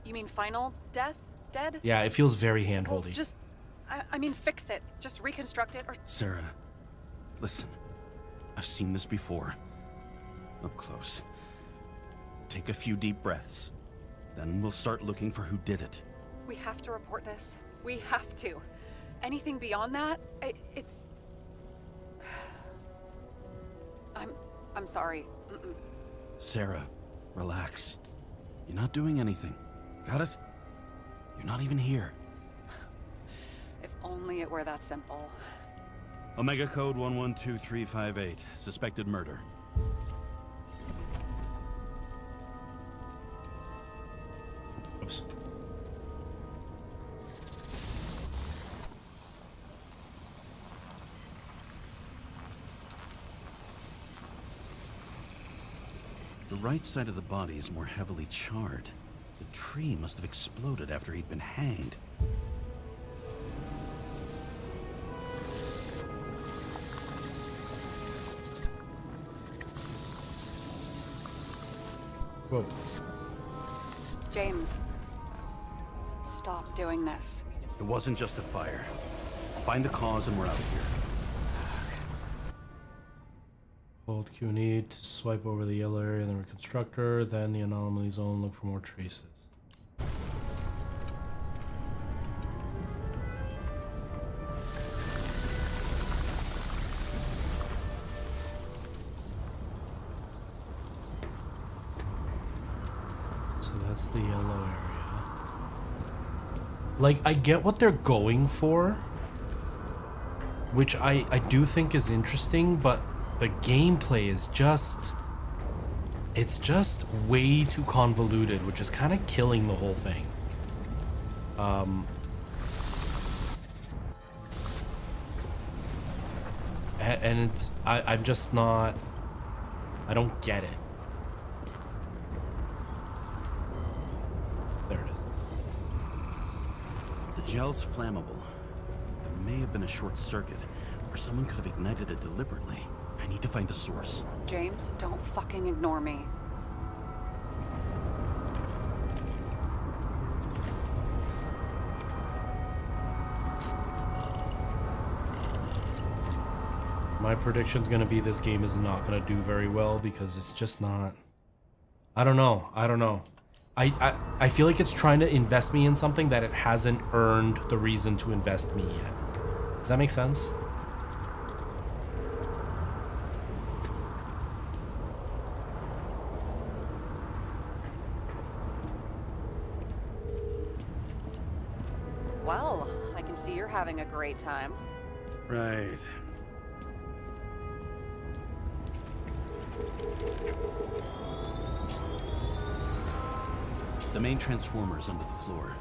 you mean final death? Dead? Yeah, it feels very Well, hand-holdy. I mean, fix it. Just reconstruct it or... Sarah, listen. I've seen this before. Up close. Take a few deep breaths. Then we'll start looking for who did it. We have to report this. We have to. Anything beyond that, it's... I'm sorry. Sarah, relax. You're not doing anything. Got it? You're not even here. If only it were that simple. Omega code 112358. Suspected murder. Oops. The right side of the body is more heavily charred. The tree must have exploded after he'd been hanged. Whoa. James, stop doing this. It wasn't just a fire. Find the cause and we're out of here. Hold Q and E to swipe over the yellow area in the reconstructor, then the anomaly zone, look for more traces. So that's the yellow area. Like, I get what they're going for, which I do think is interesting, but the gameplay is just, it's just way too convoluted, which is kind of killing the whole thing. And it's, I'm just not, I don't get it. There it is. The gel's flammable. There may have been a short circuit, or someone could have ignited it deliberately. I need to find the source. James, don't fucking ignore me. My prediction's gonna be this game is not gonna do very well because it's just not. I don't know. I feel like it's trying to invest me in something that it hasn't earned the reason to invest me yet. Does that make sense? Well, I can see you're having a great time. Right. The main transformer is under the floor.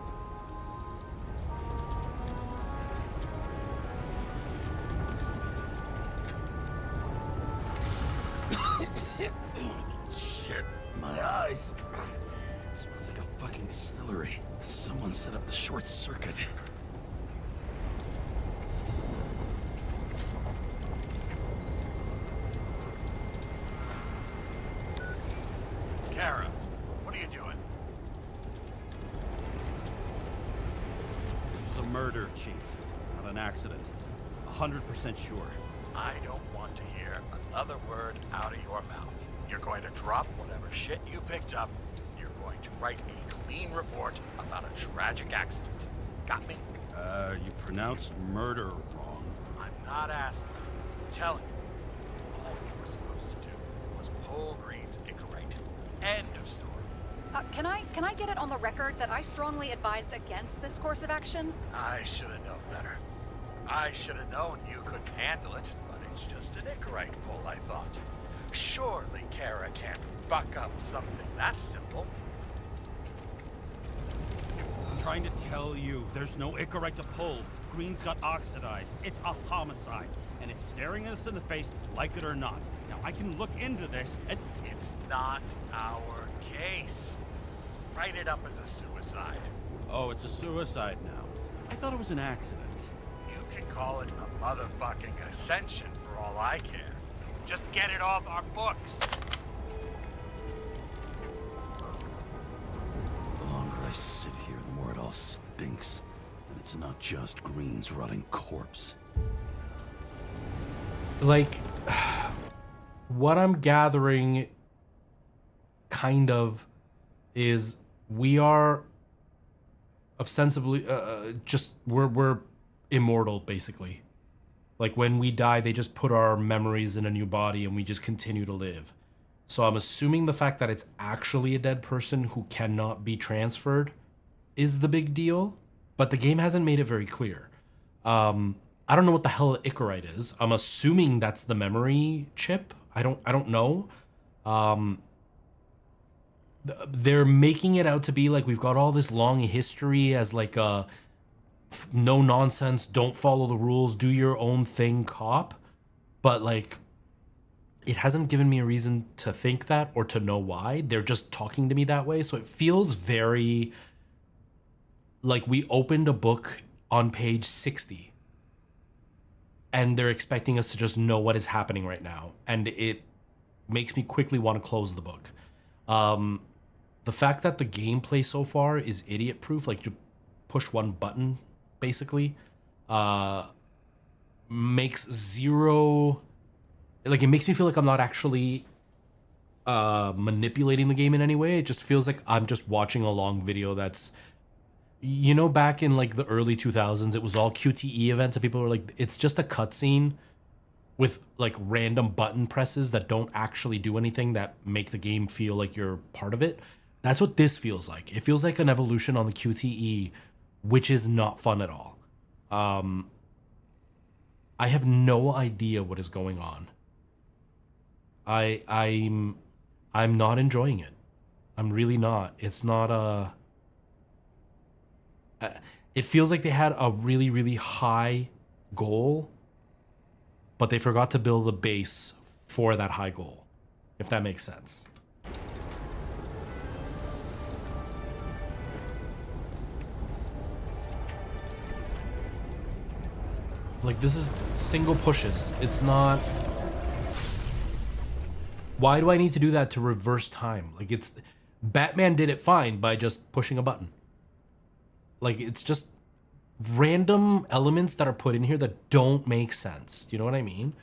Shit, my eyes. Smells like a fucking distillery. Someone set up the short circuit. Kara, what are you doing? This was a murder, Chief. Not an accident. 100% sure. I don't want to hear another word out of your mouth. You're going to drop whatever shit you picked up. You're going to write a clean report about a tragic accident. Got me? You pronounced murder wrong. I'm not asking. I'm telling you. All you were supposed to do was pull Green's Icarite. End of story. Can I get it on the record that I strongly advised against this course of action? I should have known better. I should have known you couldn't handle it, but it's just an Icarite pull, I thought. Surely Kara can't buck up something that simple. I'm trying to tell you, there's no Icarite to pull. Green's got oxidized. It's a homicide, and it's staring us in the face, like it or not. Now, I can look into this, and It's not our case. Write it up as a suicide. oh, it's a suicide now. I thought it was an accident. You can call it a motherfucking ascension for all I care. Just get it off our books. The longer I sit here, the more it all stinks. And it's not just Green's rotting corpse. Like, what I'm gathering kind of is we are ostensibly just we're immortal basically. Like when we die, they just put our memories in a new body and we just continue to live. So I'm assuming the fact that it's actually a dead person who cannot be transferred is the big deal, but the game hasn't made it very clear. I don't know what the hell Icarite is. I'm assuming that's the memory chip. I don't know. They're making it out to be like we've got all this long history as like a no nonsense, don't follow the rules, do your own thing cop. But like, it hasn't given me a reason to think that or to know why. They're just talking to me that way. So it feels very like we opened a book on page 60 and they're expecting us to just know what is happening right now. And it makes me quickly want to close the book. The fact that the gameplay so far is idiot proof, like you push one button basically, makes zero, like it makes me feel like I'm not actually manipulating the game in any way. It just feels like I'm just watching a long video that's, you know, back in like the early 2000s, it was all QTE events and people were like, it's just a cutscene with like random button presses that don't actually do anything that make the game feel like you're part of it. That's what this feels like. It feels like an evolution on the QTE, which is not fun at all. I have no idea what is going on. I'm not enjoying it. I'm really not. It's not a. It feels like they had a really, really high goal, but they forgot to build the base for that high goal, if that makes sense. Like, this is single pushes. It's not... Why do I need to do that to reverse time? Like, it's... Batman did it fine by just pushing a button. Like, it's just random elements that are put in here that don't make sense. Do you know what I mean?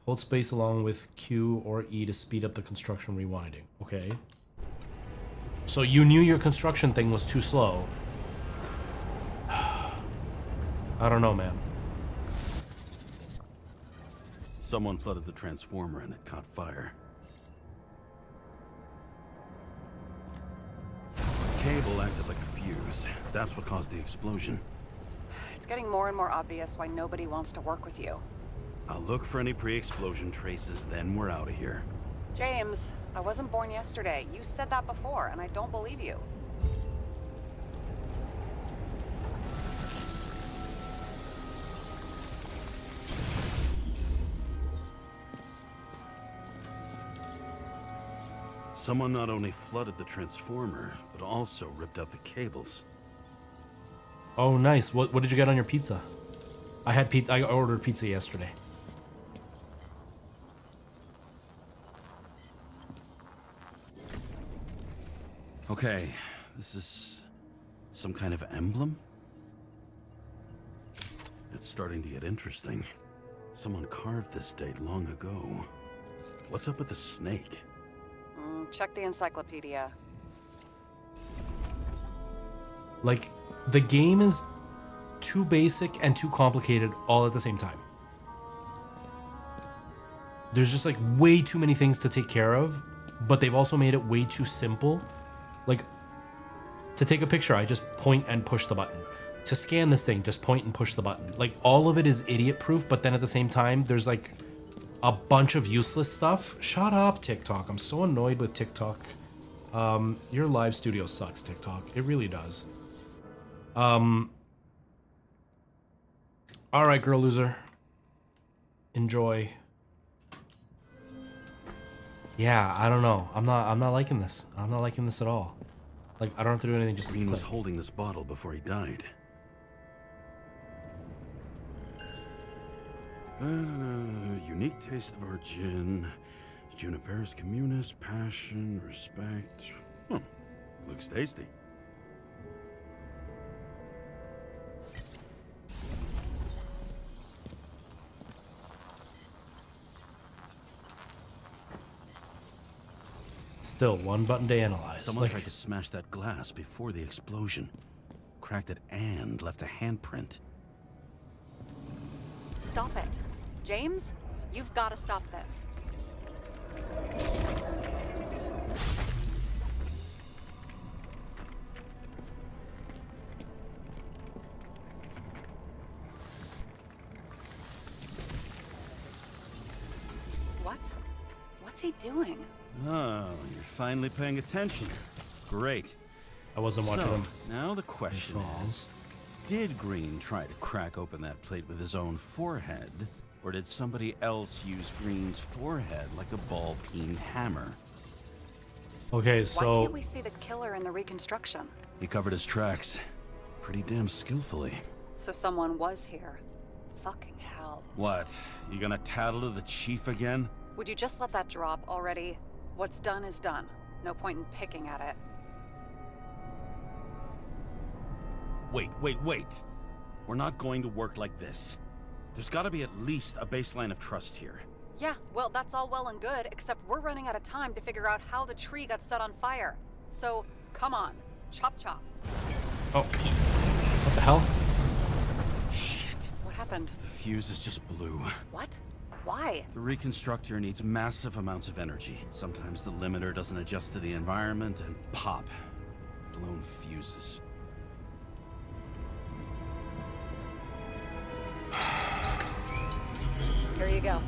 Hold space along with Q or E to speed up the construction rewinding. Okay. So you knew your construction thing was too slow. I don't know, man. Someone flooded the transformer and it caught fire. The cable acted like a fuse. That's what caused the explosion. It's getting more and more obvious why nobody wants to work with you. I'll look for any pre-explosion traces, then we're out of here. James, I wasn't born yesterday. You said that before, and I don't believe you. Someone not only flooded the transformer, but also ripped out the cables. Oh, nice. What did you get on your pizza? I had pizza. I ordered pizza yesterday. Okay, this is some kind of emblem? It's starting to get interesting. Someone carved this date long ago. What's up with the snake? Check the encyclopedia. Like, the game is too basic and too complicated all at the same time. There's just like way too many things to take care of, but they've also made it way too simple. Like, to take a picture, I just point and push the button. To scan this thing, just point and push the button. Like, all of it is idiot proof, but then at the same time, there's like a bunch of useless stuff. Shut up, TikTok. I'm so annoyed with TikTok. Your live studio sucks, TikTok. It really does. All right, girl loser. Enjoy. Yeah, I don't know. I'm not liking this. I'm not liking this at all. Like, I don't have to do anything, just Green was holding this bottle before he died. Unique taste of our gin. Juniper's communis, passion, respect. Looks tasty. Still, one button to analyze. Someone tried to smash that glass before the explosion. Cracked it and left a handprint. Stop it. James, you've got to stop this. What's he doing? Oh, you're finally paying attention. Great. I wasn't watching him. Now the question is, did Green try to crack open that plate with his own forehead? Or did somebody else use Green's forehead like a ball-peen hammer? Okay, Why so can't we see the killer in the reconstruction? He covered his tracks pretty damn skillfully. So someone was here. Fucking hell. What? You gonna tattle to the chief again? Would you just let that drop already? What's done is done. No point in picking at it. Wait. We're not going to work like this. There's gotta be at least a baseline of trust here. Yeah, well, that's all well and good, except we're running out of time to figure out how the tree got set on fire. So, come on. Chop chop. oh, what the hell? Shit. What happened? The fuses just blew. What? Why? The reconstructor needs massive amounts of energy. Sometimes the limiter doesn't adjust to the environment and pop. Blown fuses. Here you go.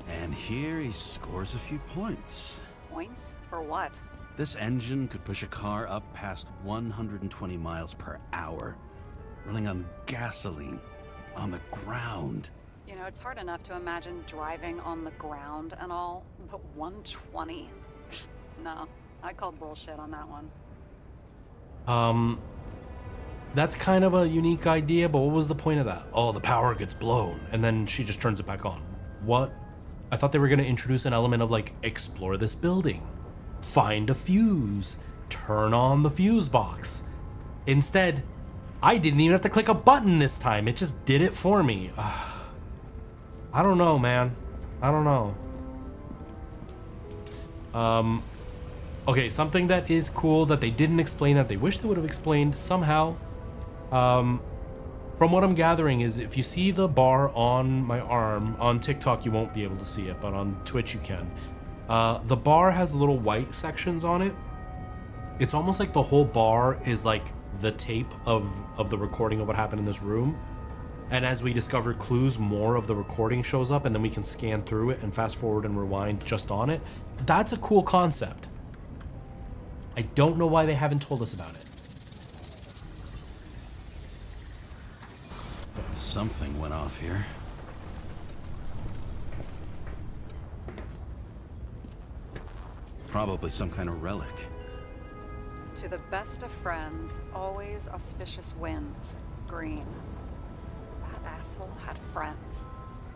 And here he scores a few points. Points? For what? This engine could push a car up past 120 miles per hour, running on gasoline, on the ground. You know, it's hard enough to imagine driving on the ground and all, but 120? No, I call bullshit on that one. That's kind of a unique idea, but what was the point of that? Oh, the power gets blown, and then she just turns it back on. What? I thought they were going to introduce an element of, like, explore this building, find a fuse, turn on the fuse box. Instead, I didn't even have to click a button this time. It just did it for me. I don't know, man. I don't know. Okay, something that is cool that they didn't explain that they wish they would have explained somehow. From what I'm gathering is if you see the bar on my arm, on TikTok you won't be able to see it, but on Twitch you can. The bar has little white sections on it. It's almost like the whole bar is like the tape of the recording of what happened in this room. And as we discover clues, more of the recording shows up and then we can scan through it and fast forward and rewind just on it. That's a cool concept. I don't know why they haven't told us about it. Something went off here. Probably some kind of relic. To the best of friends, always auspicious wins. Green. That asshole had friends.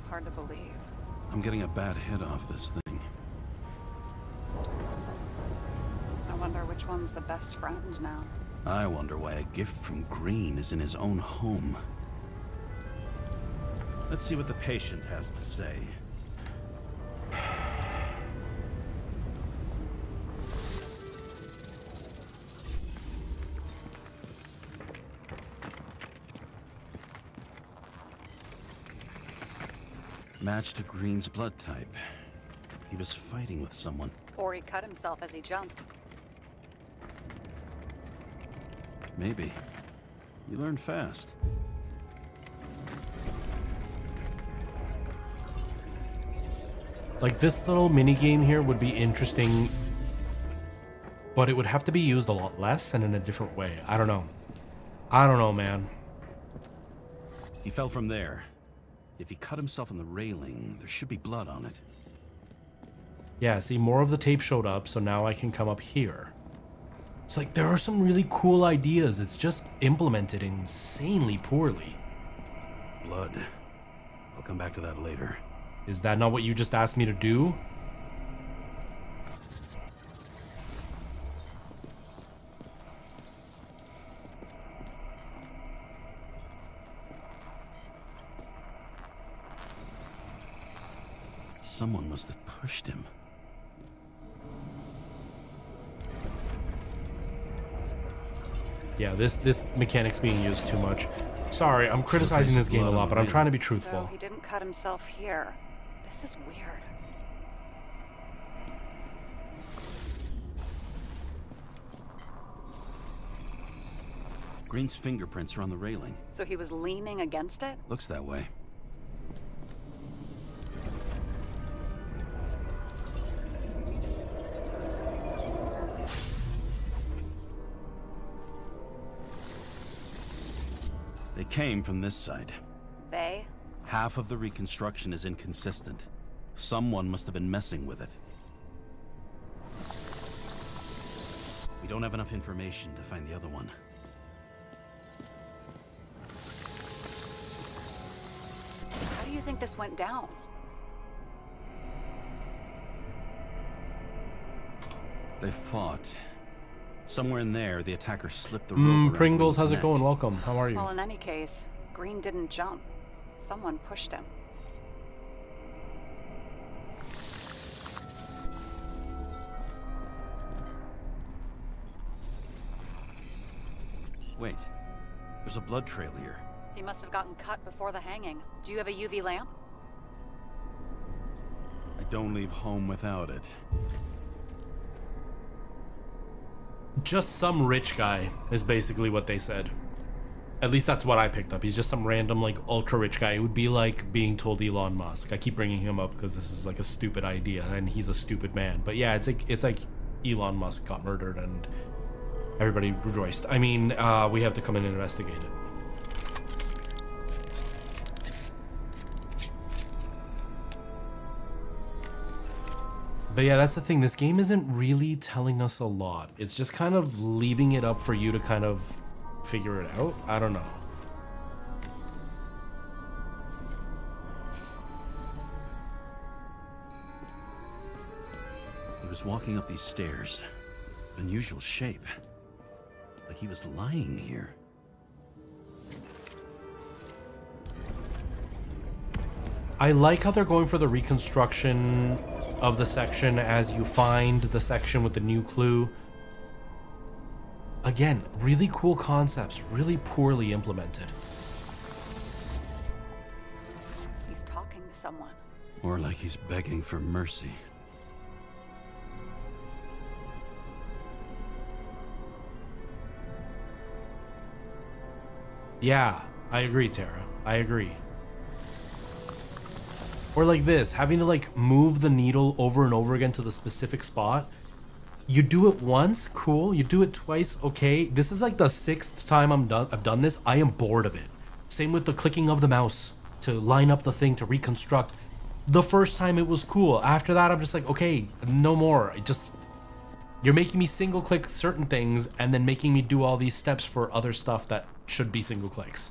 Hard to believe. I'm getting a bad hit off this thing. I wonder which one's the best friend now. I wonder why a gift from Green is in his own home. Let's see what the patient has to say. Match to Green's blood type. He was fighting with someone. Or he cut himself as he jumped. Maybe. You learn fast. Like, this little mini game here would be interesting, but it would have to be used a lot less and in a different way. I don't know. I don't know, man. He fell from there. If he cut himself on the railing, there should be blood on it. Yeah, see, more of the tape showed up, so now I can come up here. It's like, there are some really cool ideas. It's just implemented insanely poorly. Blood. I'll come back to that later. Is that not what you just asked me to do? Someone must have pushed him. Yeah, this mechanic's being used too much. Sorry, I'm criticizing this game a lot, but I'm trying to be truthful. So he didn't cut himself here. This is weird. Green's fingerprints are on the railing. So he was leaning against it? Looks that way. They came from this side. They? Half of the reconstruction is inconsistent. Someone must have been messing with it. We don't have enough information to find the other one. How do you think this went down? They fought. Somewhere in there, the attacker slipped the rope around Pringles, how's Green's it going? neck. Welcome. How are you? Well, in any case, Green didn't jump. Someone pushed him. Wait, there's a blood trail here. He must have gotten cut before the hanging. Do you have a UV lamp? I don't leave home without it. Just some rich guy is basically what they said. At least that's what I picked up. He's just some random, like, ultra rich guy. It would be like being told Elon Musk. I keep bringing him up because this is like a stupid idea and he's a stupid man. But yeah, it's like Elon Musk got murdered and everybody rejoiced. I mean, we have to come in and investigate it. But yeah, that's the thing. This game isn't really telling us a lot. It's just kind of leaving it up for you to kind of figure it out. I don't know. He was walking up these stairs. Unusual shape. Like he was lying here. I like how they're going for the reconstruction of the section as you find the section with the new clue. Again, really cool concepts, really poorly implemented. He's talking to someone. More like he's begging for mercy. Yeah, I agree, Tara. I agree. Or like this, having to like move the needle over and over again to the specific spot. You do it once, cool. You do it twice, okay. This is like the 6th time I've done this. I am bored of it. Same with the clicking of the mouse to line up the thing to reconstruct. The first time it was cool. After that, I'm just like, okay, no more. You're making me single click certain things and then making me do all these steps for other stuff that should be single clicks.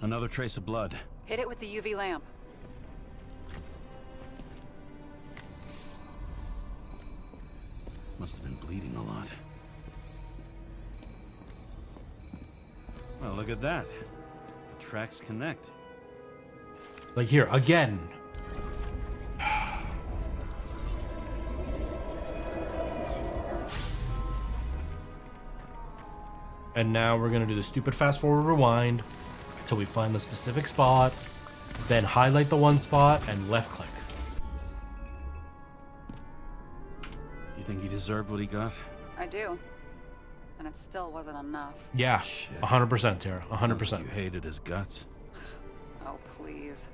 Another trace of blood. Hit it with the UV lamp. Must have been bleeding a lot. Well, look at that. The tracks connect. Like here, again. And now we're gonna do the stupid fast forward rewind until we find the specific spot, then highlight the one spot and left click. You think he deserved what he got? I do. And it still wasn't enough. Yeah, Shit. 100%, Tara, Sounds 100%. like you hated his guts. Oh, please.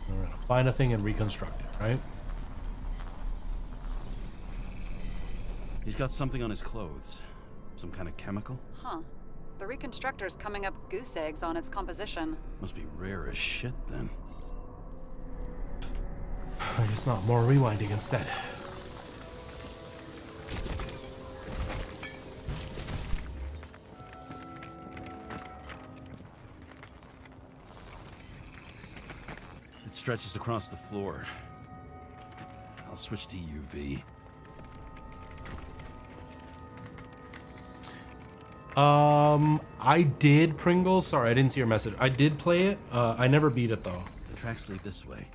We're gonna find a thing and reconstruct it, right? He's got something on his clothes. Some kind of chemical? Huh. The reconstructor's coming up goose eggs on its composition. Must be rare as shit then. I guess not. More rewinding instead. It stretches across the floor. I'll switch to UV. I did, Pringles. Sorry, I didn't see your message. I did play it. I never beat it though. The tracks lead this way.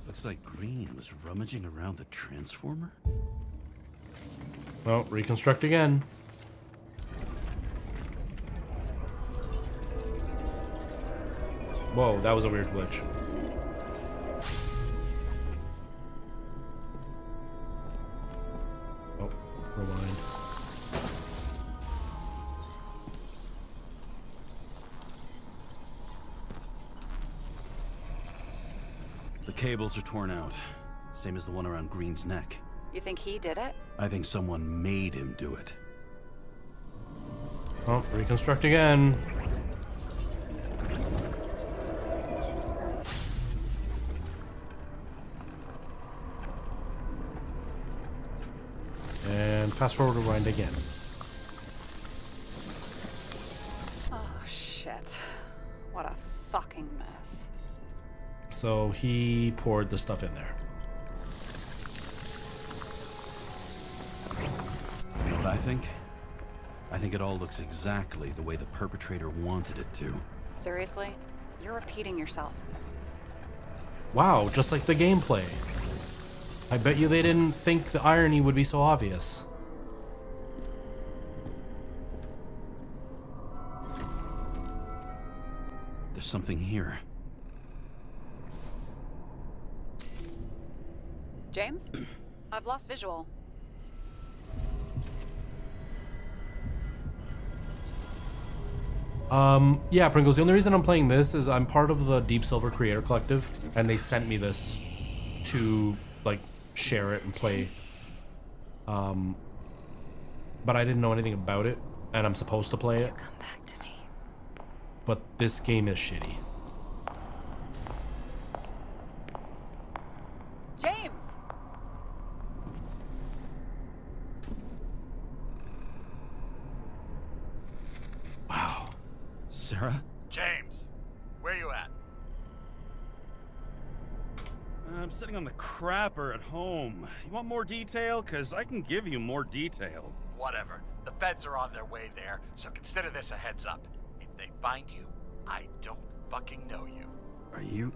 Looks like Green was rummaging around the transformer. Well, reconstruct again. Whoa, that was a weird glitch. Oh, rewind. The cables are torn out. Same as the one around Green's neck. You think he did it? I think someone made him do it. Oh, reconstruct again. And fast forward, rewind again. Oh, shit. What a fucking mess. So he poured the stuff in there. You know what I think? I think it all looks exactly the way the perpetrator wanted it to. Seriously? You're repeating yourself. Wow, just like the gameplay. I bet you they didn't think the irony would be so obvious. There's something here. James? I've lost visual. Yeah, Pringles, the only reason I'm playing this is I'm part of the Deepsilver Creator Collective, and they sent me this to, like, share it and play. But I didn't know anything about it, and I'm supposed to play it. Come back to me. But this game is shitty. James! Wow. Sarah? James, where you at? I'm sitting on the crapper at home. You want more detail? Because I can give you more detail. Whatever. The feds are on their way there, so consider this a heads up. If they find you, I don't fucking know you. Are you...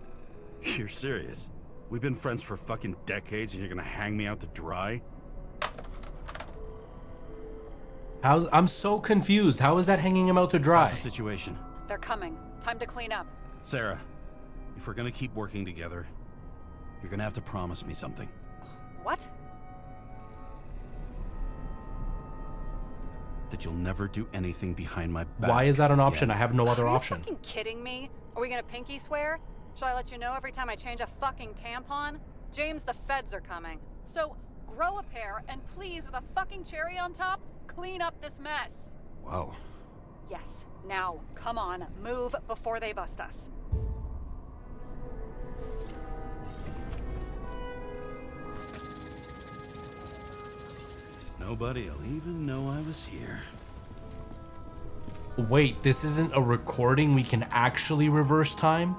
You're serious? We've been friends for fucking decades and you're gonna hang me out to dry? I'm so confused. How is that hanging him out to dry? What's the situation? They're coming. Time to clean up. Sarah, if we're gonna keep working together, you're gonna have to promise me something. What? That you'll never do anything behind my back. Why is that an option? again. I have no other Are option. you fucking kidding me? Are we gonna pinky swear? Should I let you know every time I change a fucking tampon? James, the feds are coming. So, grow a pair, and please, with a fucking cherry on top, clean up this mess. Wow. Yes, now, come on, move before they bust us. Nobody'll even know I was here. Wait, this isn't a recording we can actually reverse time?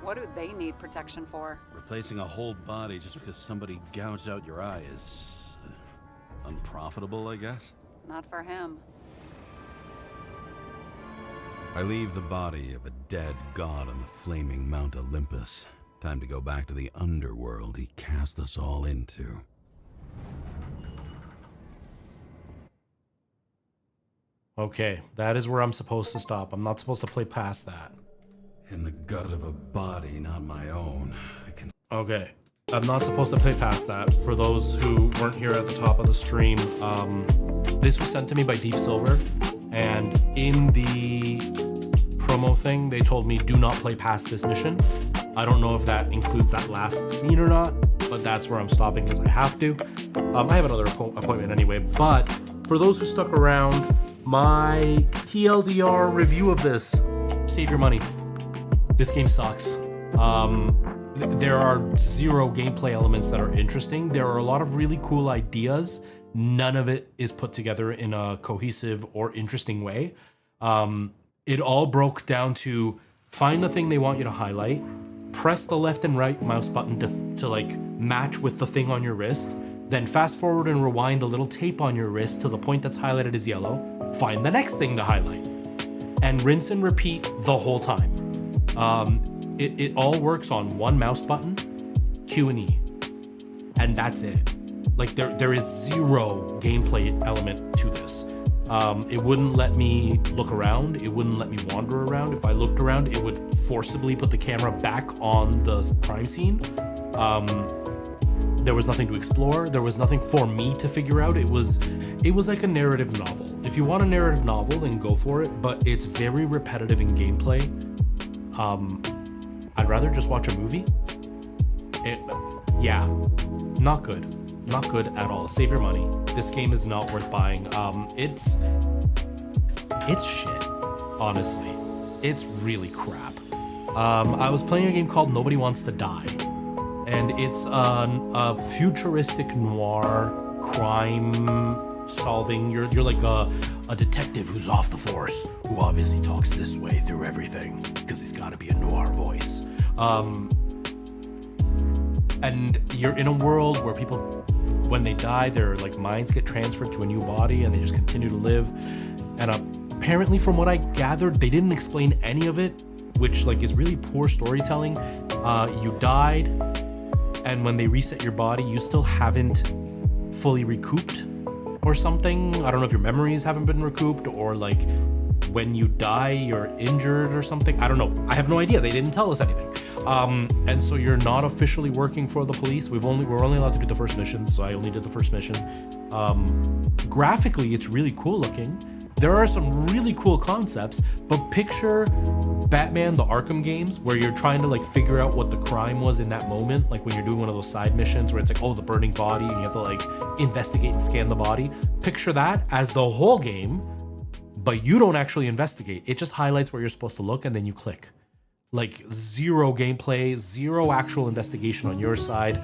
What do they need protection for? Replacing a whole body just because somebody gouged out your eye is... unprofitable, I guess? Not for him. I leave the body of a dead god on the flaming Mount Olympus. Time to go back to the underworld he cast us all into. Okay, that is where I'm supposed to stop. I'm not supposed to play past that. In the gut of a body not my own, I can... Okay, I'm not supposed to play past that. For those who weren't here at the top of the stream, this was sent to me by Deepsilver, and in the promo thing, they told me do not play past this mission. I don't know if that includes that last scene or not, but that's where I'm stopping because I have to. I have another appointment anyway, but for those who stuck around, my TLDR review of this, save your money. This game sucks. There are zero gameplay elements that are interesting. There are a lot of really cool ideas. None of it is put together in a cohesive or interesting way. It all broke down to find the thing they want you to highlight, press the left and right mouse button to like match with the thing on your wrist, then fast forward and rewind a little tape on your wrist to the point that's highlighted as yellow, find the next thing to highlight, and rinse and repeat the whole time. It all works on one mouse button, Q and E, and that's it. Like there is zero gameplay element to this. It wouldn't let me look around. It wouldn't let me wander around. If I looked around, it would forcibly put the camera back on the crime scene. There was nothing to explore. There was nothing for me to figure out. It was like a narrative novel. If you want a narrative novel, then go for it, but it's very repetitive in gameplay. I'd rather just watch a movie. Yeah, not good. Not good at all. Save your money. This game is not worth buying. It's shit, honestly. It's really crap. I was playing a game called Nobody Wants to Die, and it's a futuristic noir crime solving. You're like a detective who's off the force, who obviously talks this way through everything because he's got to be a noir voice. And you're in a world where people, when they die, their like minds get transferred to a new body and they just continue to live. And apparently, from what I gathered, they didn't explain any of it, which like is really poor storytelling. You died, and when they reset your body, you still haven't fully recouped or something. I don't know if your memories haven't been recouped, or like when you die, you're injured or something. I don't know. I have no idea. They didn't tell us anything. And so you're not officially working for the police. We're only allowed to do the first mission, so I only did the first mission. Graphically, it's really cool looking. There are some really cool concepts, but picture Batman, the Arkham games, where you're trying to like figure out what the crime was in that moment, like when you're doing one of those side missions where it's like, oh, the burning body, and you have to like investigate and scan the body. Picture that as the whole game, but you don't actually investigate. It just highlights where you're supposed to look, and then you click. Like zero gameplay, zero actual investigation on your side,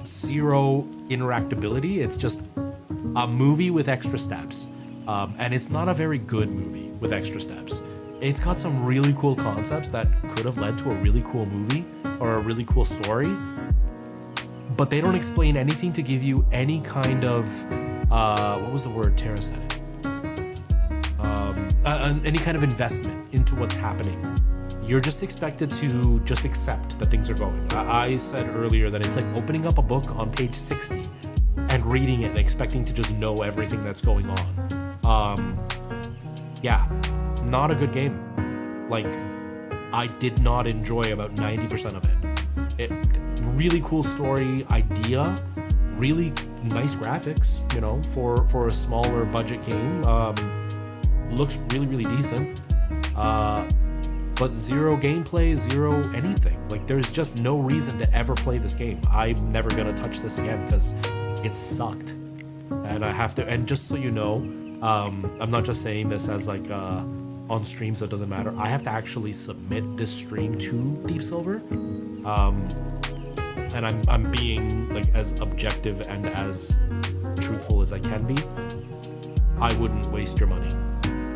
zero interactability. It's just a movie with extra steps. And it's not a very good movie with extra steps. It's got some really cool concepts that could have led to a really cool movie or a really cool story, but they don't explain anything to give you any kind of, what was the word Tara said it? Any kind of investment into what's happening. You're just expected to just accept that things are going. I said earlier that it's like opening up a book on page 60 and reading it and expecting to just know everything that's going on. Yeah, not a good game. Like, I did not enjoy about 90% of it. Really cool story idea, really nice graphics, you know, for a smaller budget game. Looks really, really decent. But zero gameplay, zero anything. Like, there's just no reason to ever play this game. I'm never gonna touch this again because it sucked. And I have to, and just so you know, I'm not just saying this as like on stream, so it doesn't matter. I have to actually submit this stream to Deepsilver. And I'm being like as objective and as truthful as I can be. I wouldn't waste your money.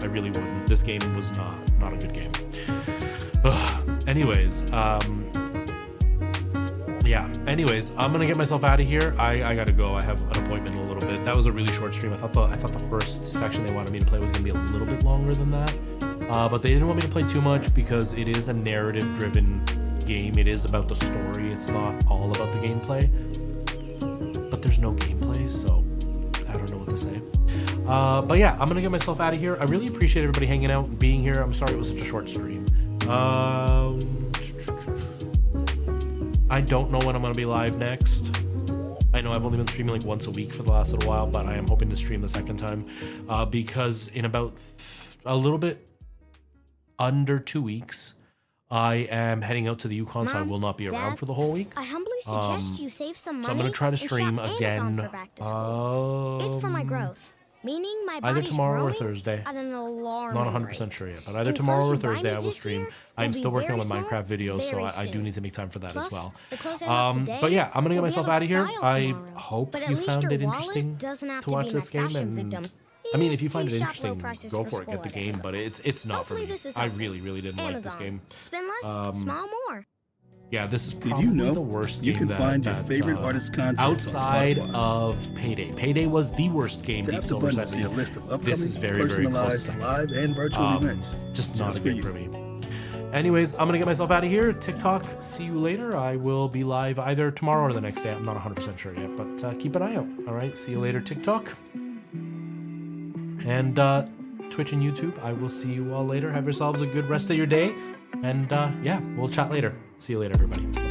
I really wouldn't. This game was not a good game. Anyways, yeah. Anyways, I'm gonna get myself out of here. I gotta go. I have an appointment in a little bit. That was a really short stream. I thought the first section they wanted me to play was gonna be a little bit longer than that. But they didn't want me to play too much because it is a narrative-driven game. It is about the story. It's not all about the gameplay. But there's no gameplay, so I don't know what to say. But yeah, I'm gonna get myself out of here. I really appreciate everybody hanging out and being here. I'm sorry it was such a short stream. I don't know when I'm gonna be live next. I know I've only been streaming like once a week for the last little while, but I am hoping to stream the second time because in about a little bit under 2 weeks, I am heading out to the Yukon, so I will not be around for the whole week. I humbly suggest you save some money. So I'm gonna try to and stream shop again. Amazon for back to school. It's for my growth. Meaning my Either body's tomorrow or growing Thursday. at an alarming Not 100% rate. sure yet, but either And tomorrow clothes or you buy Thursday me I will this stream. year I'm will still be working on very my small, Minecraft videos, so very I do soon. need to make time for that Plus, as well. the clothes I have today But yeah, I'm gonna get will be myself out out of of here. style I tomorrow. hope But at you least found your it wallet interesting doesn't have to to watch be this my game. fashion And victim. I mean, if you find it Please shop interesting, low prices go for for it, school get the at game. Amazon. But it's not for Hopefully me. this is I helpful. really, really didn't like this Amazon. game. Spend less, smile more. Yeah, this is Did probably you know the worst you game can find your favorite artist's concerts on outside Spotify? of Payday. Payday was the worst game Tap the Deepsilver button to sent see a me. list of This upcoming, is very, very close personalized to live and virtual events. just not a for game you. for me. Anyways, I'm gonna get myself out of here. TikTok, see you later. I will be live either tomorrow or the next day. I'm not 100% sure yet, but keep an eye out. All right, see you later, TikTok. And Twitch and YouTube, I will see you all later. Have yourselves a good rest of your day. And yeah, we'll chat later. See you later, everybody.